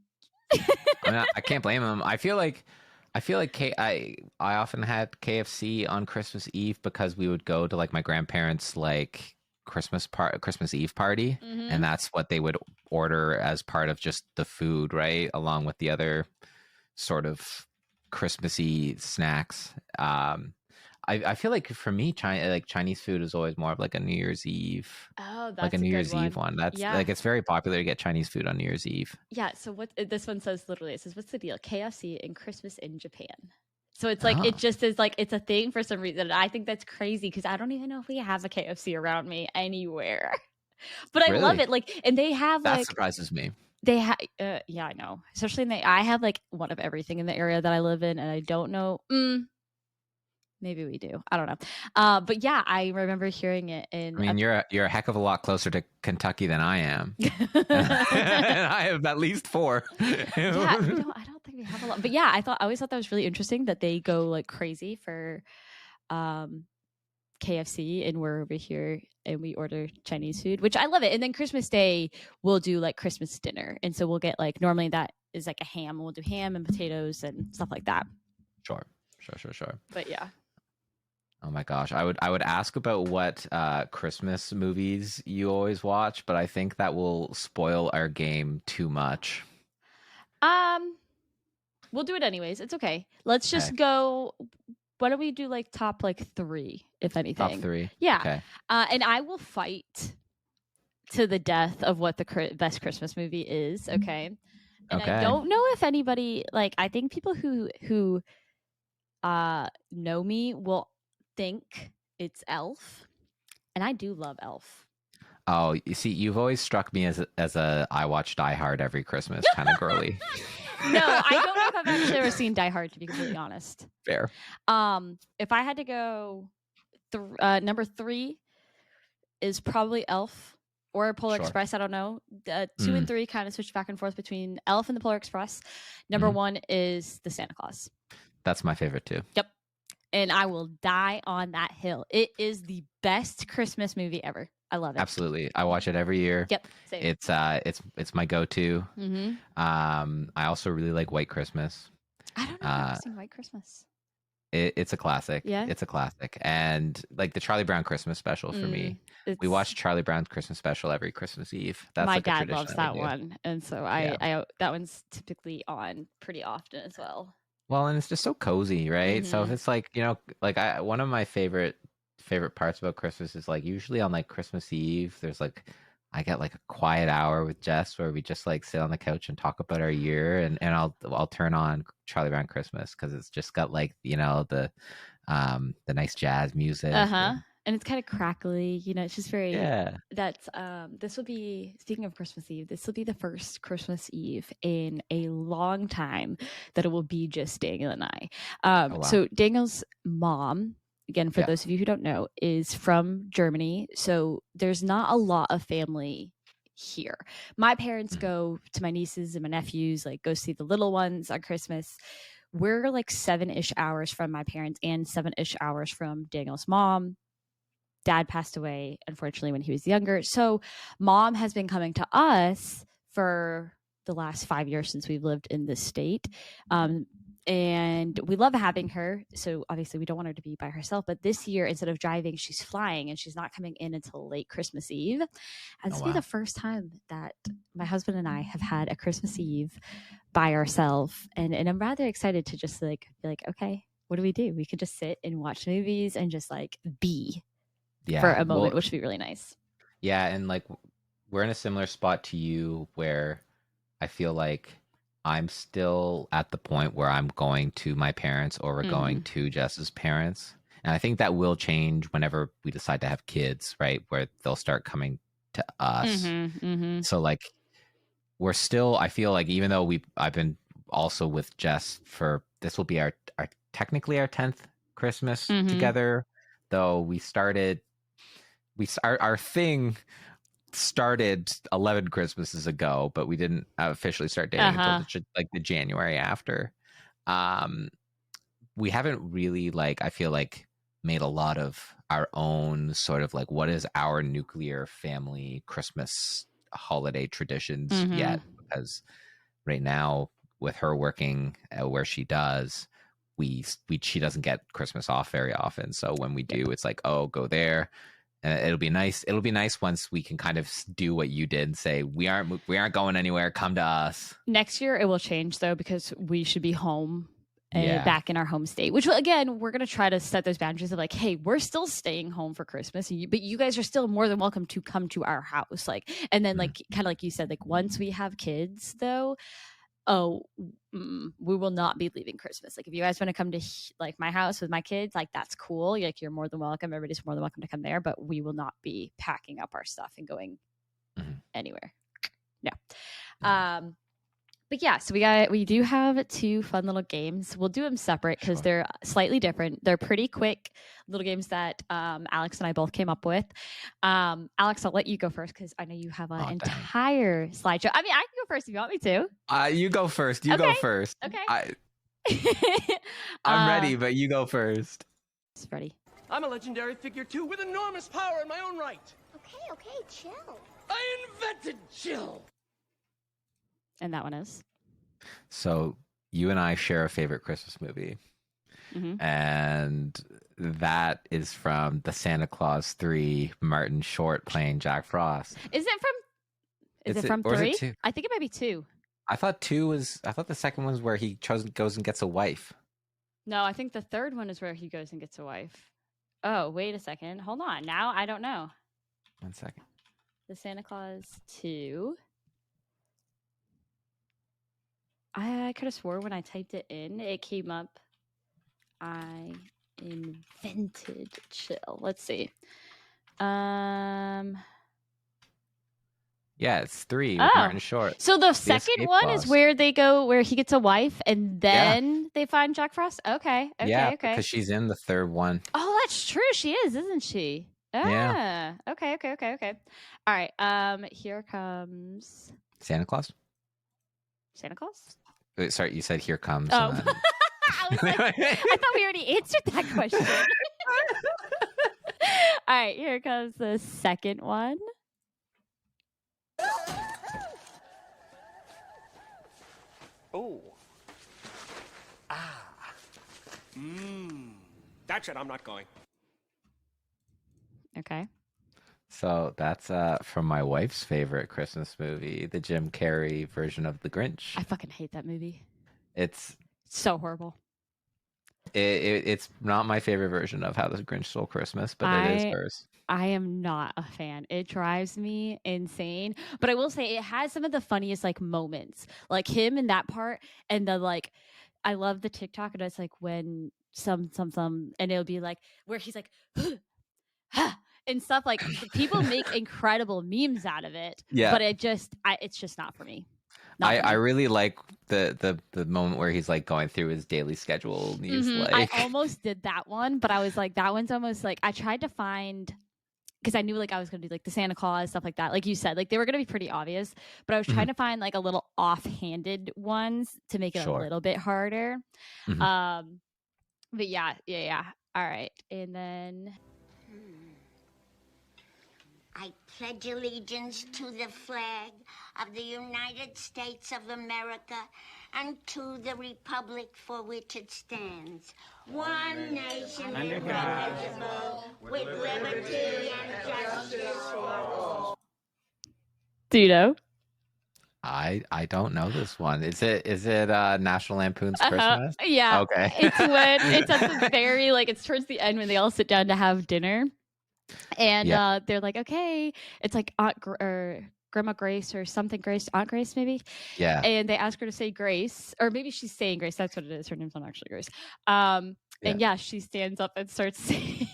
I can't blame them. I feel like I often had KFC on Christmas Eve because we would go to like my grandparents' like Christmas Eve party, and that's what they would order as part of just the food, right, along with the other sort of Christmassy snacks. I feel like for me, Chinese food is always more of like a New Year's Eve. Oh, that's like a New Year's Eve one. That's like, it's very popular to get Chinese food on New Year's Eve. Yeah. So what this one says literally, it says, "What's the deal? KFC and Christmas in Japan." So it's like it just is like it's a thing for some reason. I think that's crazy because I don't even know if we have a KFC around me anywhere. But I love it. Like, and they have that surprises me. They have, yeah, I know. Especially I have like one of everything in the area that I live in, and I don't know. Maybe we do. I don't know. But yeah, I remember hearing it. I mean, you're a heck of a lot closer to Kentucky than I am. And I have at least 4. Yeah, I don't think we have a lot. But yeah, I always thought that was really interesting that they go like crazy for KFC, and we're over here and we order Chinese food, which I love it. And then Christmas Day, we'll do like Christmas dinner. And so we'll get like, normally that is like a ham. We'll do ham and potatoes and stuff like that. Sure. Sure. But yeah. Oh my gosh, I would ask about what Christmas movies you always watch, but I think that will spoil our game too much. We'll do it anyways. It's okay. Let's Okay. just go. Why don't we do like top like 3, if anything? Top 3. Yeah. Okay. And I will fight to the death of what the best Christmas movie is. Okay. And Okay. I don't know if anybody like. I think people who know me will think it's Elf, and I do love Elf. Oh, you see, you've always struck me as a I watch Die Hard every Christmas kind of girly. No, I don't know if I've actually ever seen Die Hard, to be completely honest. Fair. If I had to go, number 3 is probably Elf or Polar Express. I don't know. 2 and 3 kind of switch back and forth between Elf and the Polar Express. Number 1 is the Santa Claus. That's my favorite too. Yep. And I will die on that hill. It is the best Christmas movie ever. I love it. Absolutely. I watch it every year. Yep. Same. It's my go-to. Mm-hmm. I also really like White Christmas. I don't know if I've seen White Christmas. It's a classic. Yeah. It's a classic. And like the Charlie Brown Christmas special for me. We watch Charlie Brown's Christmas special every Christmas Eve. That's my like dad loves that one. And so I that one's typically on pretty often as well. Well, and it's just so cozy, right? Mm-hmm. So if it's like, like one of my favorite parts about Christmas is like usually on like Christmas Eve, there's like I get like a quiet hour with Jess where we just like sit on the couch and talk about our year, and I'll turn on Charlie Brown Christmas because it's just got like the nice jazz music. And it's kind of crackly, it's just very, that's, this will be, speaking of Christmas Eve, this will be the first Christmas Eve in a long time that it will be just Daniel and I. So Daniel's mom, again, for those of you who don't know, is from Germany. So there's not a lot of family here. My parents go to my nieces and my nephews, like go see the little ones on Christmas. We're like 7-ish hours from my parents and 7-ish hours from Daniel's mom. Dad passed away, unfortunately, when he was younger. So mom has been coming to us for the last 5 years since we've lived in this state. And we love having her. So obviously we don't want her to be by herself. But this year, instead of driving, she's flying and she's not coming in until late Christmas Eve. And this will be the first time that my husband and I have had a Christmas Eve by ourselves. And I'm rather excited to just like be like, okay, what do? We could just sit and watch movies and just like be for a moment, which would be really nice. Yeah. And like we're in a similar spot to you where I feel like I'm still at the point where I'm going to my parents or we're going to Jess's parents. And I think that will change whenever we decide to have kids, right? Where they'll start coming to us. So like we're still, I feel like even though I've been also with Jess for, this will be our technically our 10th Christmas together, though our thing started 11 Christmases ago, but we didn't officially start dating until the January after. We haven't really I feel like made a lot of our own sort of like what is our nuclear family Christmas holiday traditions yet, because right now with her working where she does, she doesn't get Christmas off very often. So when we do, it's like, oh, go there. It'll be nice. It'll be nice once we can kind of do what you did and say we aren't going anywhere. Come to us. Next year it will change though, because we should be home and back in our home state. Which again, we're gonna try to set those boundaries of like, hey, we're still staying home for Christmas, but you guys are still more than welcome to come to our house. And then kind of like you said, like once we have kids though, we will not be leaving Christmas. Like if you guys want to come to like my house with my kids, like that's cool. You're more than welcome. Everybody's more than welcome to come there, but we will not be packing up our stuff and going anywhere. No. But yeah, so we do have 2 fun little games. We'll do them separate because they're slightly different. They're pretty quick little games that Alex and I both came up with. Alex, I'll let you go first because I know you have an entire slideshow. I mean, I can go first if you want me to. You go first. You go first. Okay. I'm ready, but you go first. Just ready. I'm a legendary figure too with enormous power in my own right. Okay, chill. I invented chill. And that one is? So you and I share a favorite Christmas movie. and that is from the Santa Claus 3, Martin Short playing Jack Frost. Is it from 3? I think it might be 2. I thought the second one's where he goes and gets a wife. No, I think the third one is where he goes and gets a wife. Oh, wait a second. Hold on. Now I don't know. 1 second. The Santa Claus 2. I could have swore when I typed it in, it came up. I invented chill. Let's see. Yeah, it's 3 with Martin Short. So the second one is where they go, where he gets a wife, and then they find Jack Frost. Okay. Because she's in the third one. Oh, that's true. She is, isn't she? Yeah. Okay. All right. Here comes Santa Claus. Santa Claus. Wait, sorry, you said here comes. Oh. I was like, I thought we already answered that question. All right, here comes the second one. Oh. That's it. I'm not going. Okay. So that's from my wife's favorite Christmas movie, the Jim Carrey version of The Grinch. I fucking hate that movie. It's so horrible. It's not my favorite version of How the Grinch Stole Christmas, but it is hers. I am not a fan. It drives me insane. But I will say it has some of the funniest like moments, like him in that part, and the like. I love the TikTok, and it's like when some, and it'll be like where he's like, and stuff like people make incredible memes out of it. Yeah, but it's just not for me. I really like the moment where he's like going through his daily schedule. And he's like, I almost did that one, but I was like, that one's almost like I tried to find, because I knew like I was going to do like the Santa Claus stuff like that, like you said, like they were going to be pretty obvious, but I was trying to find like a little offhanded ones to make it a little bit harder. But yeah. All right, and then. I pledge allegiance to the flag of the United States of America and to the republic for which it stands. One nation indivisible, with liberty and justice for all. Do you know? I don't know this one. Is it National Lampoon's Christmas? Yeah. Okay. It's at the very it's towards the end when they all sit down to have dinner. And they're like, okay, it's like Grandma Grace or something Grace, Aunt Grace maybe. Yeah. And they ask her to say grace, or maybe she's saying grace. That's what it is. Her name's not actually Grace. And she stands up and starts saying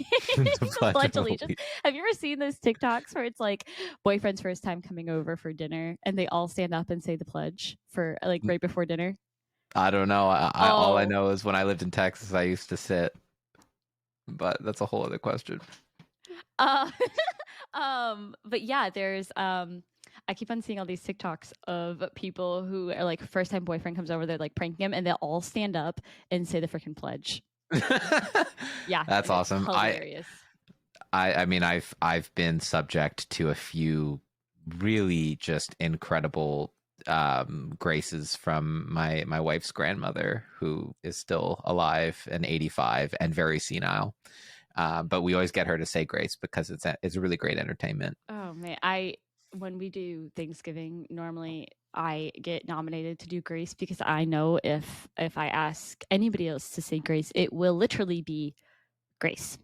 Pledge Allegiance. Have you ever seen those TikToks where it's like boyfriend's first time coming over for dinner and they all stand up and say the pledge for like right before dinner? I don't know. All I know is when I lived in Texas, I used to sit. But that's a whole other question. But yeah, there's I keep on seeing all these TikToks of people who are like first time boyfriend comes over, they're like pranking him and they'll all stand up and say the freaking pledge. Yeah. That's awesome. Hilarious. I mean I've been subject to a few really just incredible graces from my wife's grandmother, who is still alive and 85 and very senile. But we always get her to say grace because it's a really great entertainment. Oh man, when we do Thanksgiving, normally I get nominated to do grace because I know if I ask anybody else to say grace, it will literally be grace,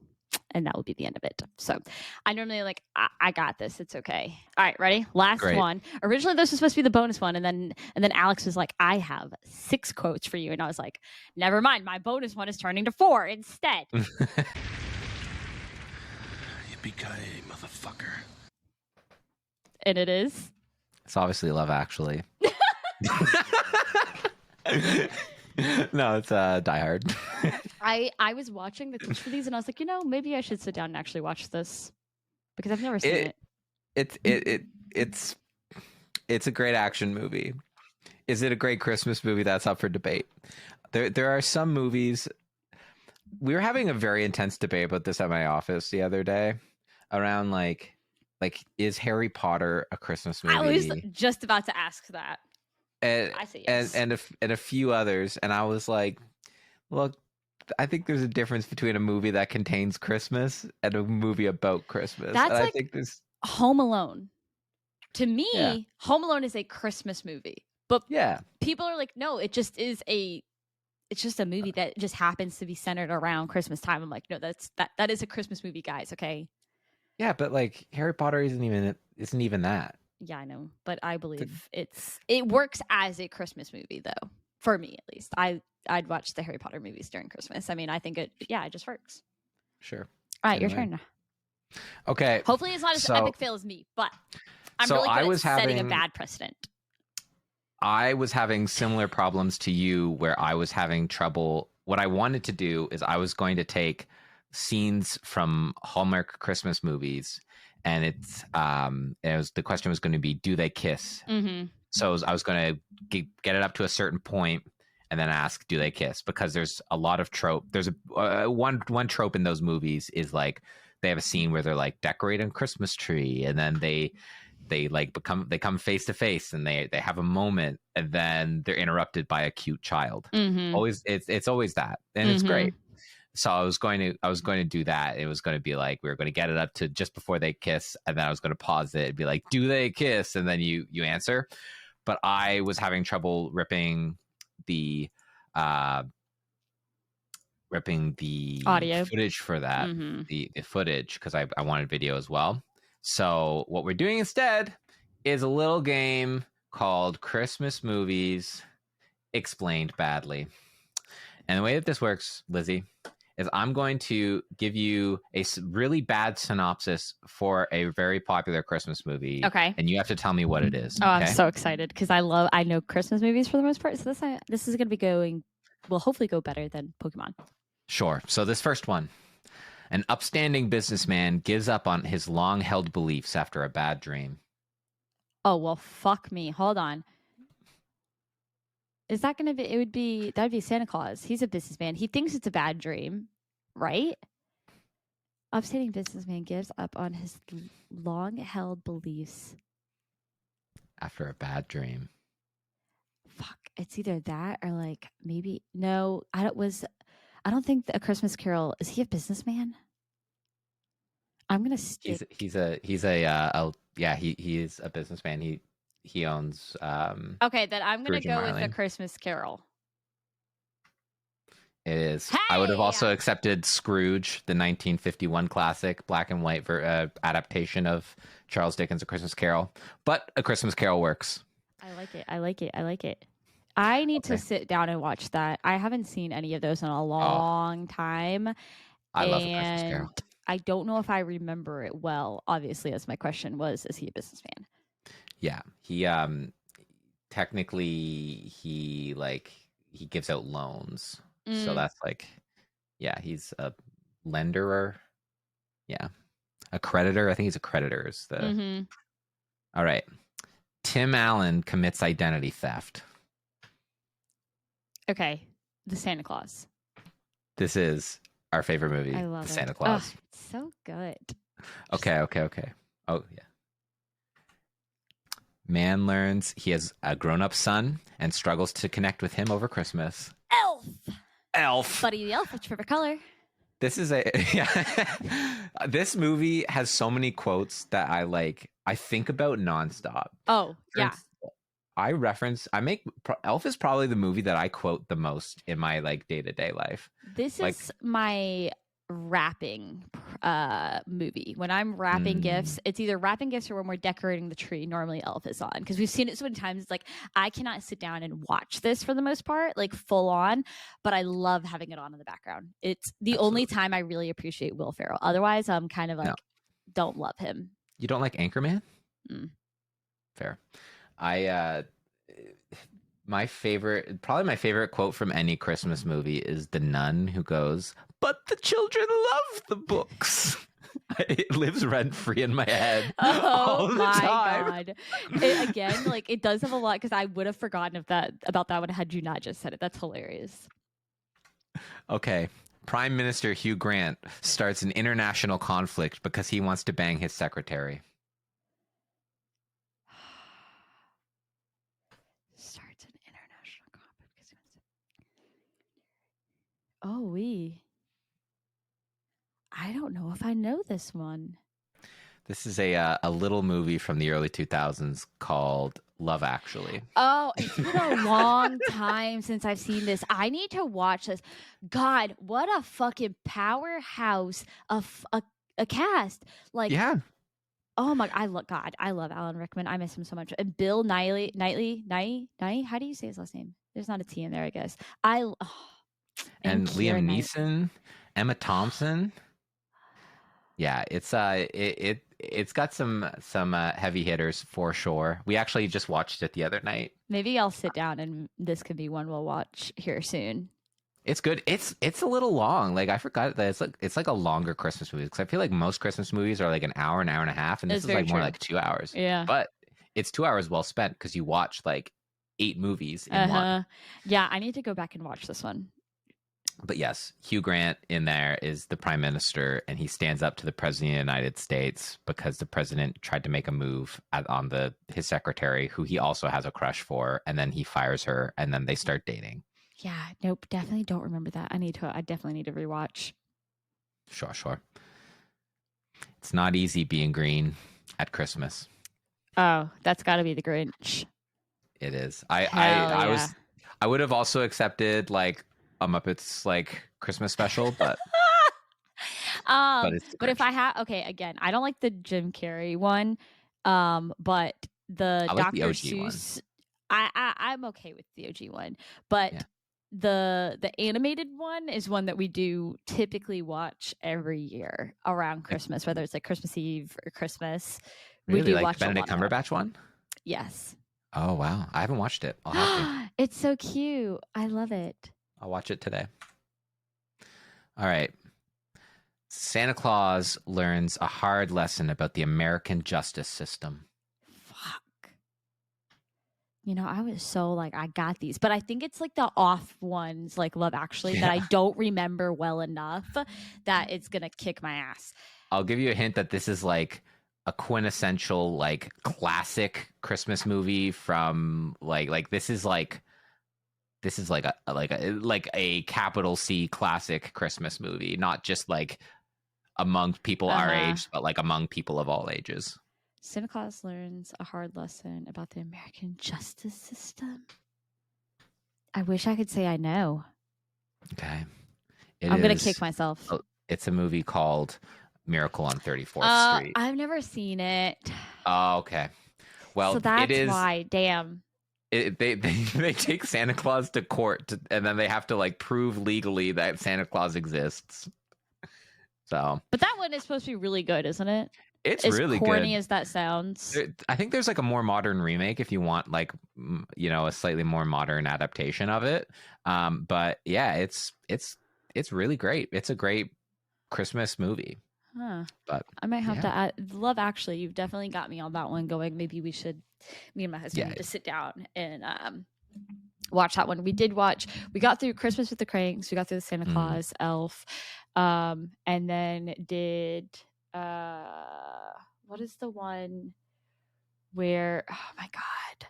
and that will be the end of it. So I normally I got this. It's okay. All right, ready? Last one. Originally, this was supposed to be the bonus one, and then Alex was like, "I have 6 quotes for you," and I was like, "Never mind. My bonus one is turning to 4 instead." Yippee-ki-yay, motherfucker. And it is? It's obviously Love Actually. No, it's Die Hard. I was watching the clips for these and I was like, maybe I should sit down and actually watch this because I've never seen it. It's a great action movie. Is it a great Christmas movie? That's up for debate. There are some movies. We were having a very intense debate about this at my office the other day around like is Harry Potter a Christmas movie? I was just about to ask that. And, I say yes. And a few others, and I was like, look, I think there's a difference between a movie that contains Christmas and a movie about Christmas. That's and like I think this Home Alone. To me, Home Alone is a Christmas movie. But people are like, no, it's just a movie that just happens to be centered around Christmas time. I'm like, no, that is a Christmas movie, guys, okay? Yeah, but like Harry Potter isn't even that. Yeah, I know. But I believe it works as a Christmas movie though. For me at least. I'd watch the Harry Potter movies during Christmas. I mean, I think it just works. Sure. All right, your turn. Okay. Hopefully it's not as epic fail as me, but I'm really good at setting a bad precedent. I was having similar problems to you where I was having trouble. What I wanted to do is I was going to take scenes from Hallmark Christmas movies, and the question was going to be, do they kiss? Mm-hmm. So I was going to get it up to a certain point and then ask, do they kiss? Because there's a lot of trope. There's one trope in those movies is like they have a scene where they're like decorating a Christmas tree, and then they come face to face, and they have a moment, and then they're interrupted by a cute child. Mm-hmm. Always, it's always that, and it's great. So I was going to do that. It was going to be like we were going to get it up to just before they kiss, and then I was going to pause it and be like, do they kiss? And then you answer. But I was having trouble ripping the audio footage for that, the footage, because I wanted video as well. So what we're doing instead is a little game called Christmas Movies Explained Badly. And the way that this works, Lizzie, is I'm going to give you a really bad synopsis for a very popular Christmas movie. Okay. And you have to tell me what it is. Oh, okay? I'm so excited because I know Christmas movies for the most part. So this is going to be hopefully go better than Pokemon. Sure. So this first one. An upstanding businessman gives up on his long-held beliefs after a bad dream. Oh, well, fuck me. Hold on. Is that going to be, that'd be Santa Claus. He's a businessman. He thinks it's a bad dream, right? Upstanding businessman gives up on his long-held beliefs. After a bad dream. Fuck. It's either that or like maybe, no, I don't think A Christmas Carol, is he a businessman? I'm going to stick. He is a businessman. He owns okay, then I'm going to go with A Marlene. Christmas Carol. It is. Hey! I would have also accepted Scrooge, the 1951 classic black and white adaptation of Charles Dickens' A Christmas Carol, but A Christmas Carol works. I like it. I need to sit down and watch that. I haven't seen any of those in a long time. I love A Christmas Carol. I don't know if I remember it well. Obviously, as my question was, is he a businessman? Yeah, he technically he gives out loans. So that's like, yeah, he's a lenderer. Yeah, a creditor. I think he's a creditor. Is the All right. Tim Allen commits identity theft. Okay, the Santa Claus. This is our favorite movie. I love Santa it. Claus. Oh, it's so good. Okay. Oh yeah. Man learns he has a grown-up son and struggles to connect with him over Christmas. Elf. Buddy the Elf, which favorite color? This is this movie has so many quotes that I think about nonstop. Oh, yeah. Elf is probably the movie that I quote the most in my day-to-day life. This is my wrapping movie. When I'm wrapping gifts, it's either wrapping gifts or when we're decorating the tree. Normally Elf is on because we've seen it so many times. It's like I cannot sit down and watch this for the most part, like full on, but I love having it on in the background. It's the only time I really appreciate Will Ferrell. Otherwise, I'm kind of like don't love him. You don't like Anchorman? Fair. My favorite quote from any Christmas movie is the nun who goes, "But the children love the books." It lives rent free in my head. Oh my time. God! It does have a lot because I would have forgotten about that one had you not just said it. That's hilarious. Okay. Prime Minister Hugh Grant starts an international conflict because he wants to bang his secretary. Oh, I don't know if I know this one. This is a little movie from the early 2000s called Love Actually. Oh, it's been a long time since I've seen this. I need to watch this. God, what a fucking powerhouse of a cast. Like, yeah. Oh my! I love Alan Rickman. I miss him so much. And Bill Knightley. How do you say his last name? There's not a T in there, I guess. And Keira Liam Neeson, Emma Thompson. Yeah, it's got some heavy hitters for sure. We actually just watched it the other night. Maybe I'll sit down and this could be one we'll watch here soon. It's good. It's a little long. Like I forgot that it's like a longer Christmas movie because I feel like most Christmas movies are like an hour and a half, and this is like more like 2 hours. Yeah, but it's 2 hours well spent because you watch like 8 movies in one. Yeah, I need to go back and watch this one. But yes, Hugh Grant in there is the prime minister, and he stands up to the president of the United States because the president tried to make a move on his secretary, who he also has a crush for, and then he fires her, and then they start dating. Yeah, nope, definitely don't remember that. I definitely need to rewatch. Sure. It's not easy being green at Christmas. Oh, that's got to be the Grinch. It is. I would have also accepted like a Muppets like Christmas special, but but if I have again, I don't like the Jim Carrey one, but the Dr. Seuss, I'm okay with the OG one, but the animated one is one that we do typically watch every year around Christmas, whether it's like Christmas Eve or Christmas. Really? We do like watch the Benedict Cumberbatch one? Yes. Oh wow, I haven't watched it. I'll have to. It's so cute. I love it. I'll watch it today. All right. Santa Claus learns a hard lesson about the American justice system. Fuck. I was so like, I got these, but I think it's like the off ones, like Love Actually, that I don't remember well enough that it's going to kick my ass. I'll give you a hint that this is like a quintessential, like classic Christmas movie from like this is like a capital C classic Christmas movie, not just like among people our age, but like among people of all ages. Santa Claus learns a hard lesson about the American justice system. I wish I could say I know. Okay. I'm going to kick myself. It's a movie called Miracle on 34th Street. I've never seen it. Oh, okay. Well, so that's why. Damn. They take Santa Claus to court, and then they have to like prove legally that Santa Claus exists. So, but that one is supposed to be really good, isn't it? It's really good. As corny as that sounds. I think there's like a more modern remake if you want like a slightly more modern adaptation of it. But yeah, it's really great. It's a great Christmas movie. Huh. But I might have to add Love Actually. You've definitely got me on that one going. Maybe me and my husband need to sit down and watch that one. We got through Christmas with the Cranks, we got through the Santa Claus, Elf, and then did what is the one where, oh my God.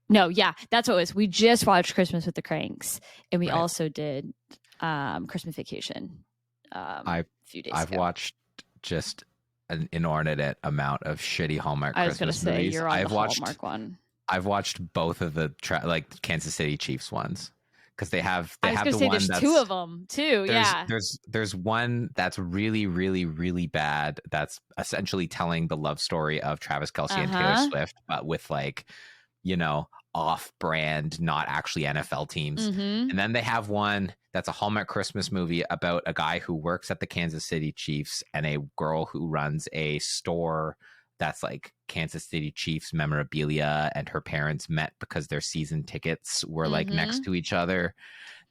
No, yeah, that's what it was. We just watched Christmas with the Cranks, and we also did Christmas Vacation. A few days ago. I've watched just an inordinate amount of shitty Hallmark Christmas movies. You're on the Hallmark one. I've watched both of the Kansas City Chiefs ones because they have the one there's two of them too. There's one that's really, really, really bad. That's essentially telling the love story of Travis Kelce and Taylor Swift, but with off-brand, not actually NFL teams. Mm-hmm. And then they have one that's a Hallmark Christmas movie about a guy who works at the Kansas City Chiefs and a girl who runs a store that's like Kansas City Chiefs memorabilia, and her parents met because their season tickets were like next to each other.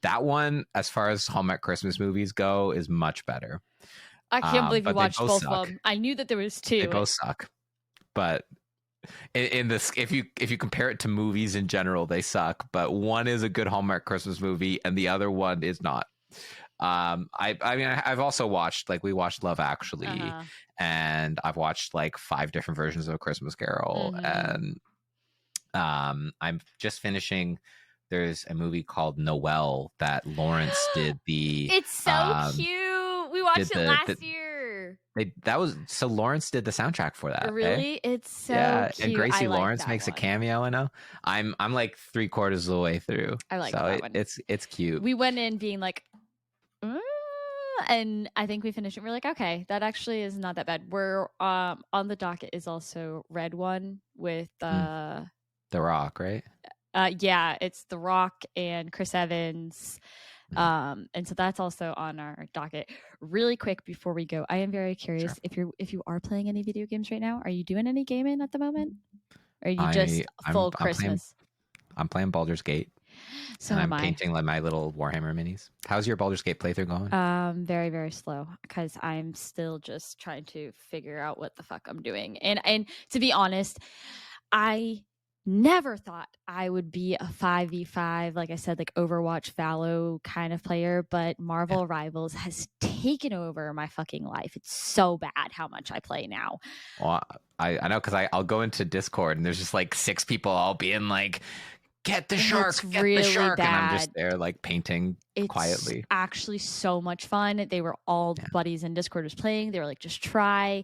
That one, as far as Hallmark Christmas movies go, is much better. I can't believe you watched both of them. I knew that there was two. They both suck. But in this, if you compare it to movies in general, they suck. But one is a good Hallmark Christmas movie, and the other one is not. I've also watched we watched Love Actually, and I've watched 5 different versions of A Christmas Carol, and I'm just finishing. there's a movie called Noelle that Lawrence did the. It's so cute. We watched it last year. So Lawrence did the soundtrack for that. Really? It's so cute. And Gracie I like Lawrence that makes one. a cameo. I know. I'm like 3/4 of the way through. I like that one. It's cute. We went in being like, and I think we finished it. We're like, okay, that actually is not that bad. We're on the docket is also Red One with The Rock, right? Yeah, it's The Rock and Chris Evans. And so that's also on our docket. Really quick before we go, I am very curious if you are playing any video games right now. Are you doing any gaming at the moment? Or are you just full Christmas? I'm playing Baldur's Gate. So and I'm painting like my little Warhammer minis. How's your Baldur's Gate playthrough going? Very, very slow because I'm still just trying to figure out what the fuck I'm doing. And to be honest, I never thought I would be a 5v5, like I said, like Overwatch Valo kind of player, but Marvel Rivals has taken over my fucking life. It's so bad how much I play now. Well, I know because I'll go into Discord and there's just like 6 people all being like, get the shark, get the shark. Bad. And I'm just there like painting quietly. It's actually so much fun. They were all buddies in Discord was playing. They were like, just try.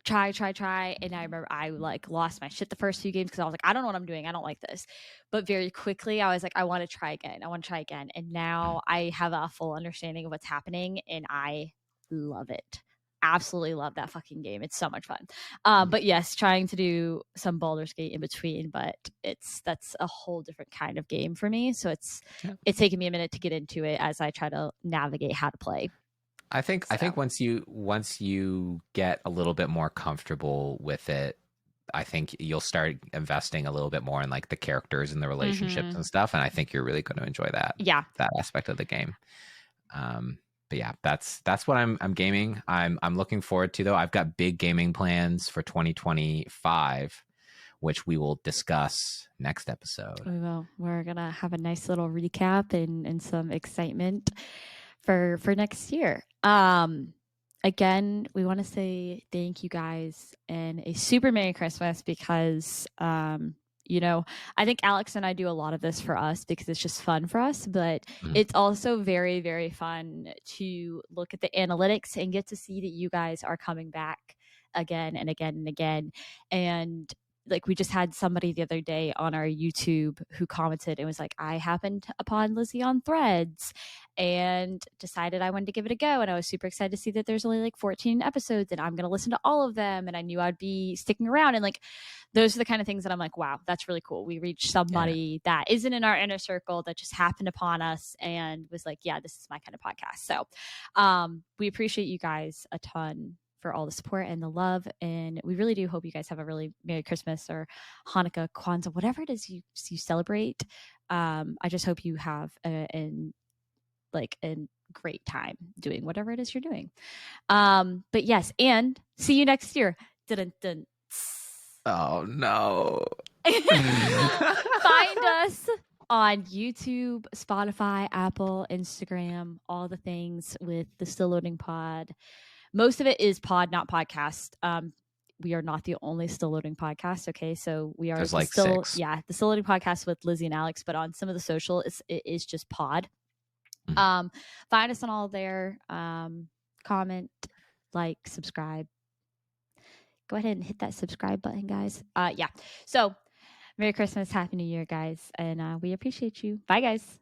And I remember I like lost my shit the first few games because I was like, I don't know what I'm doing. I don't like this. But very quickly I was like, I want to try again. And now I have a full understanding of what's happening and I love it. Absolutely love that fucking game. It's so much fun. But yes, trying to do some Baldur's Gate in between, but that's a whole different kind of game for me. So it's taken me a minute to get into it as I try to navigate how to play. I think once you get a little bit more comfortable with it, I think you'll start investing a little bit more in like the characters and the relationships and stuff. And I think you're really going to enjoy that. Yeah. That aspect of the game. But yeah, that's what I'm gaming. I'm looking forward to though. I've got big gaming plans for 2025, which we will discuss next episode. We will. We're gonna have a nice little recap and some excitement for next year. Again, we want to say thank you guys and a super Merry Christmas because I think Alex and I do a lot of this for us because it's just fun for us, but it's also very, very fun to look at the analytics and get to see that you guys are coming back again and again and again. And like we just had somebody the other day on our YouTube who commented and was like, I happened upon Lizzie on Threads and decided I wanted to give it a go. And I was super excited to see that there's only like 14 episodes and I'm going to listen to all of them. And I knew I'd be sticking around. And like, those are the kind of things that I'm like, wow, that's really cool. We reached somebody that isn't in our inner circle that just happened upon us and was like, yeah, this is my kind of podcast. So we appreciate you guys a ton for all the support and the love. And we really do hope you guys have a really Merry Christmas or Hanukkah, Kwanzaa, whatever it is you celebrate. I just hope you have a great time doing whatever it is you're doing. But yes, and see you next year. Dun-dun-dun. Oh no. Find us on YouTube, Spotify, Apple, Instagram, all the things with the Still Loading Pod. Most of it is pod, not podcast. We are not the only Still Loading podcast. Okay, so we are like still 6. Yeah, the Still Loading podcast with Lizzie and Alex, but on some of the social, it is just pod. Find us on all there. Comment, like, subscribe. Go ahead and hit that subscribe button, guys. Yeah. So, Merry Christmas, Happy New Year, guys, and we appreciate you. Bye, guys.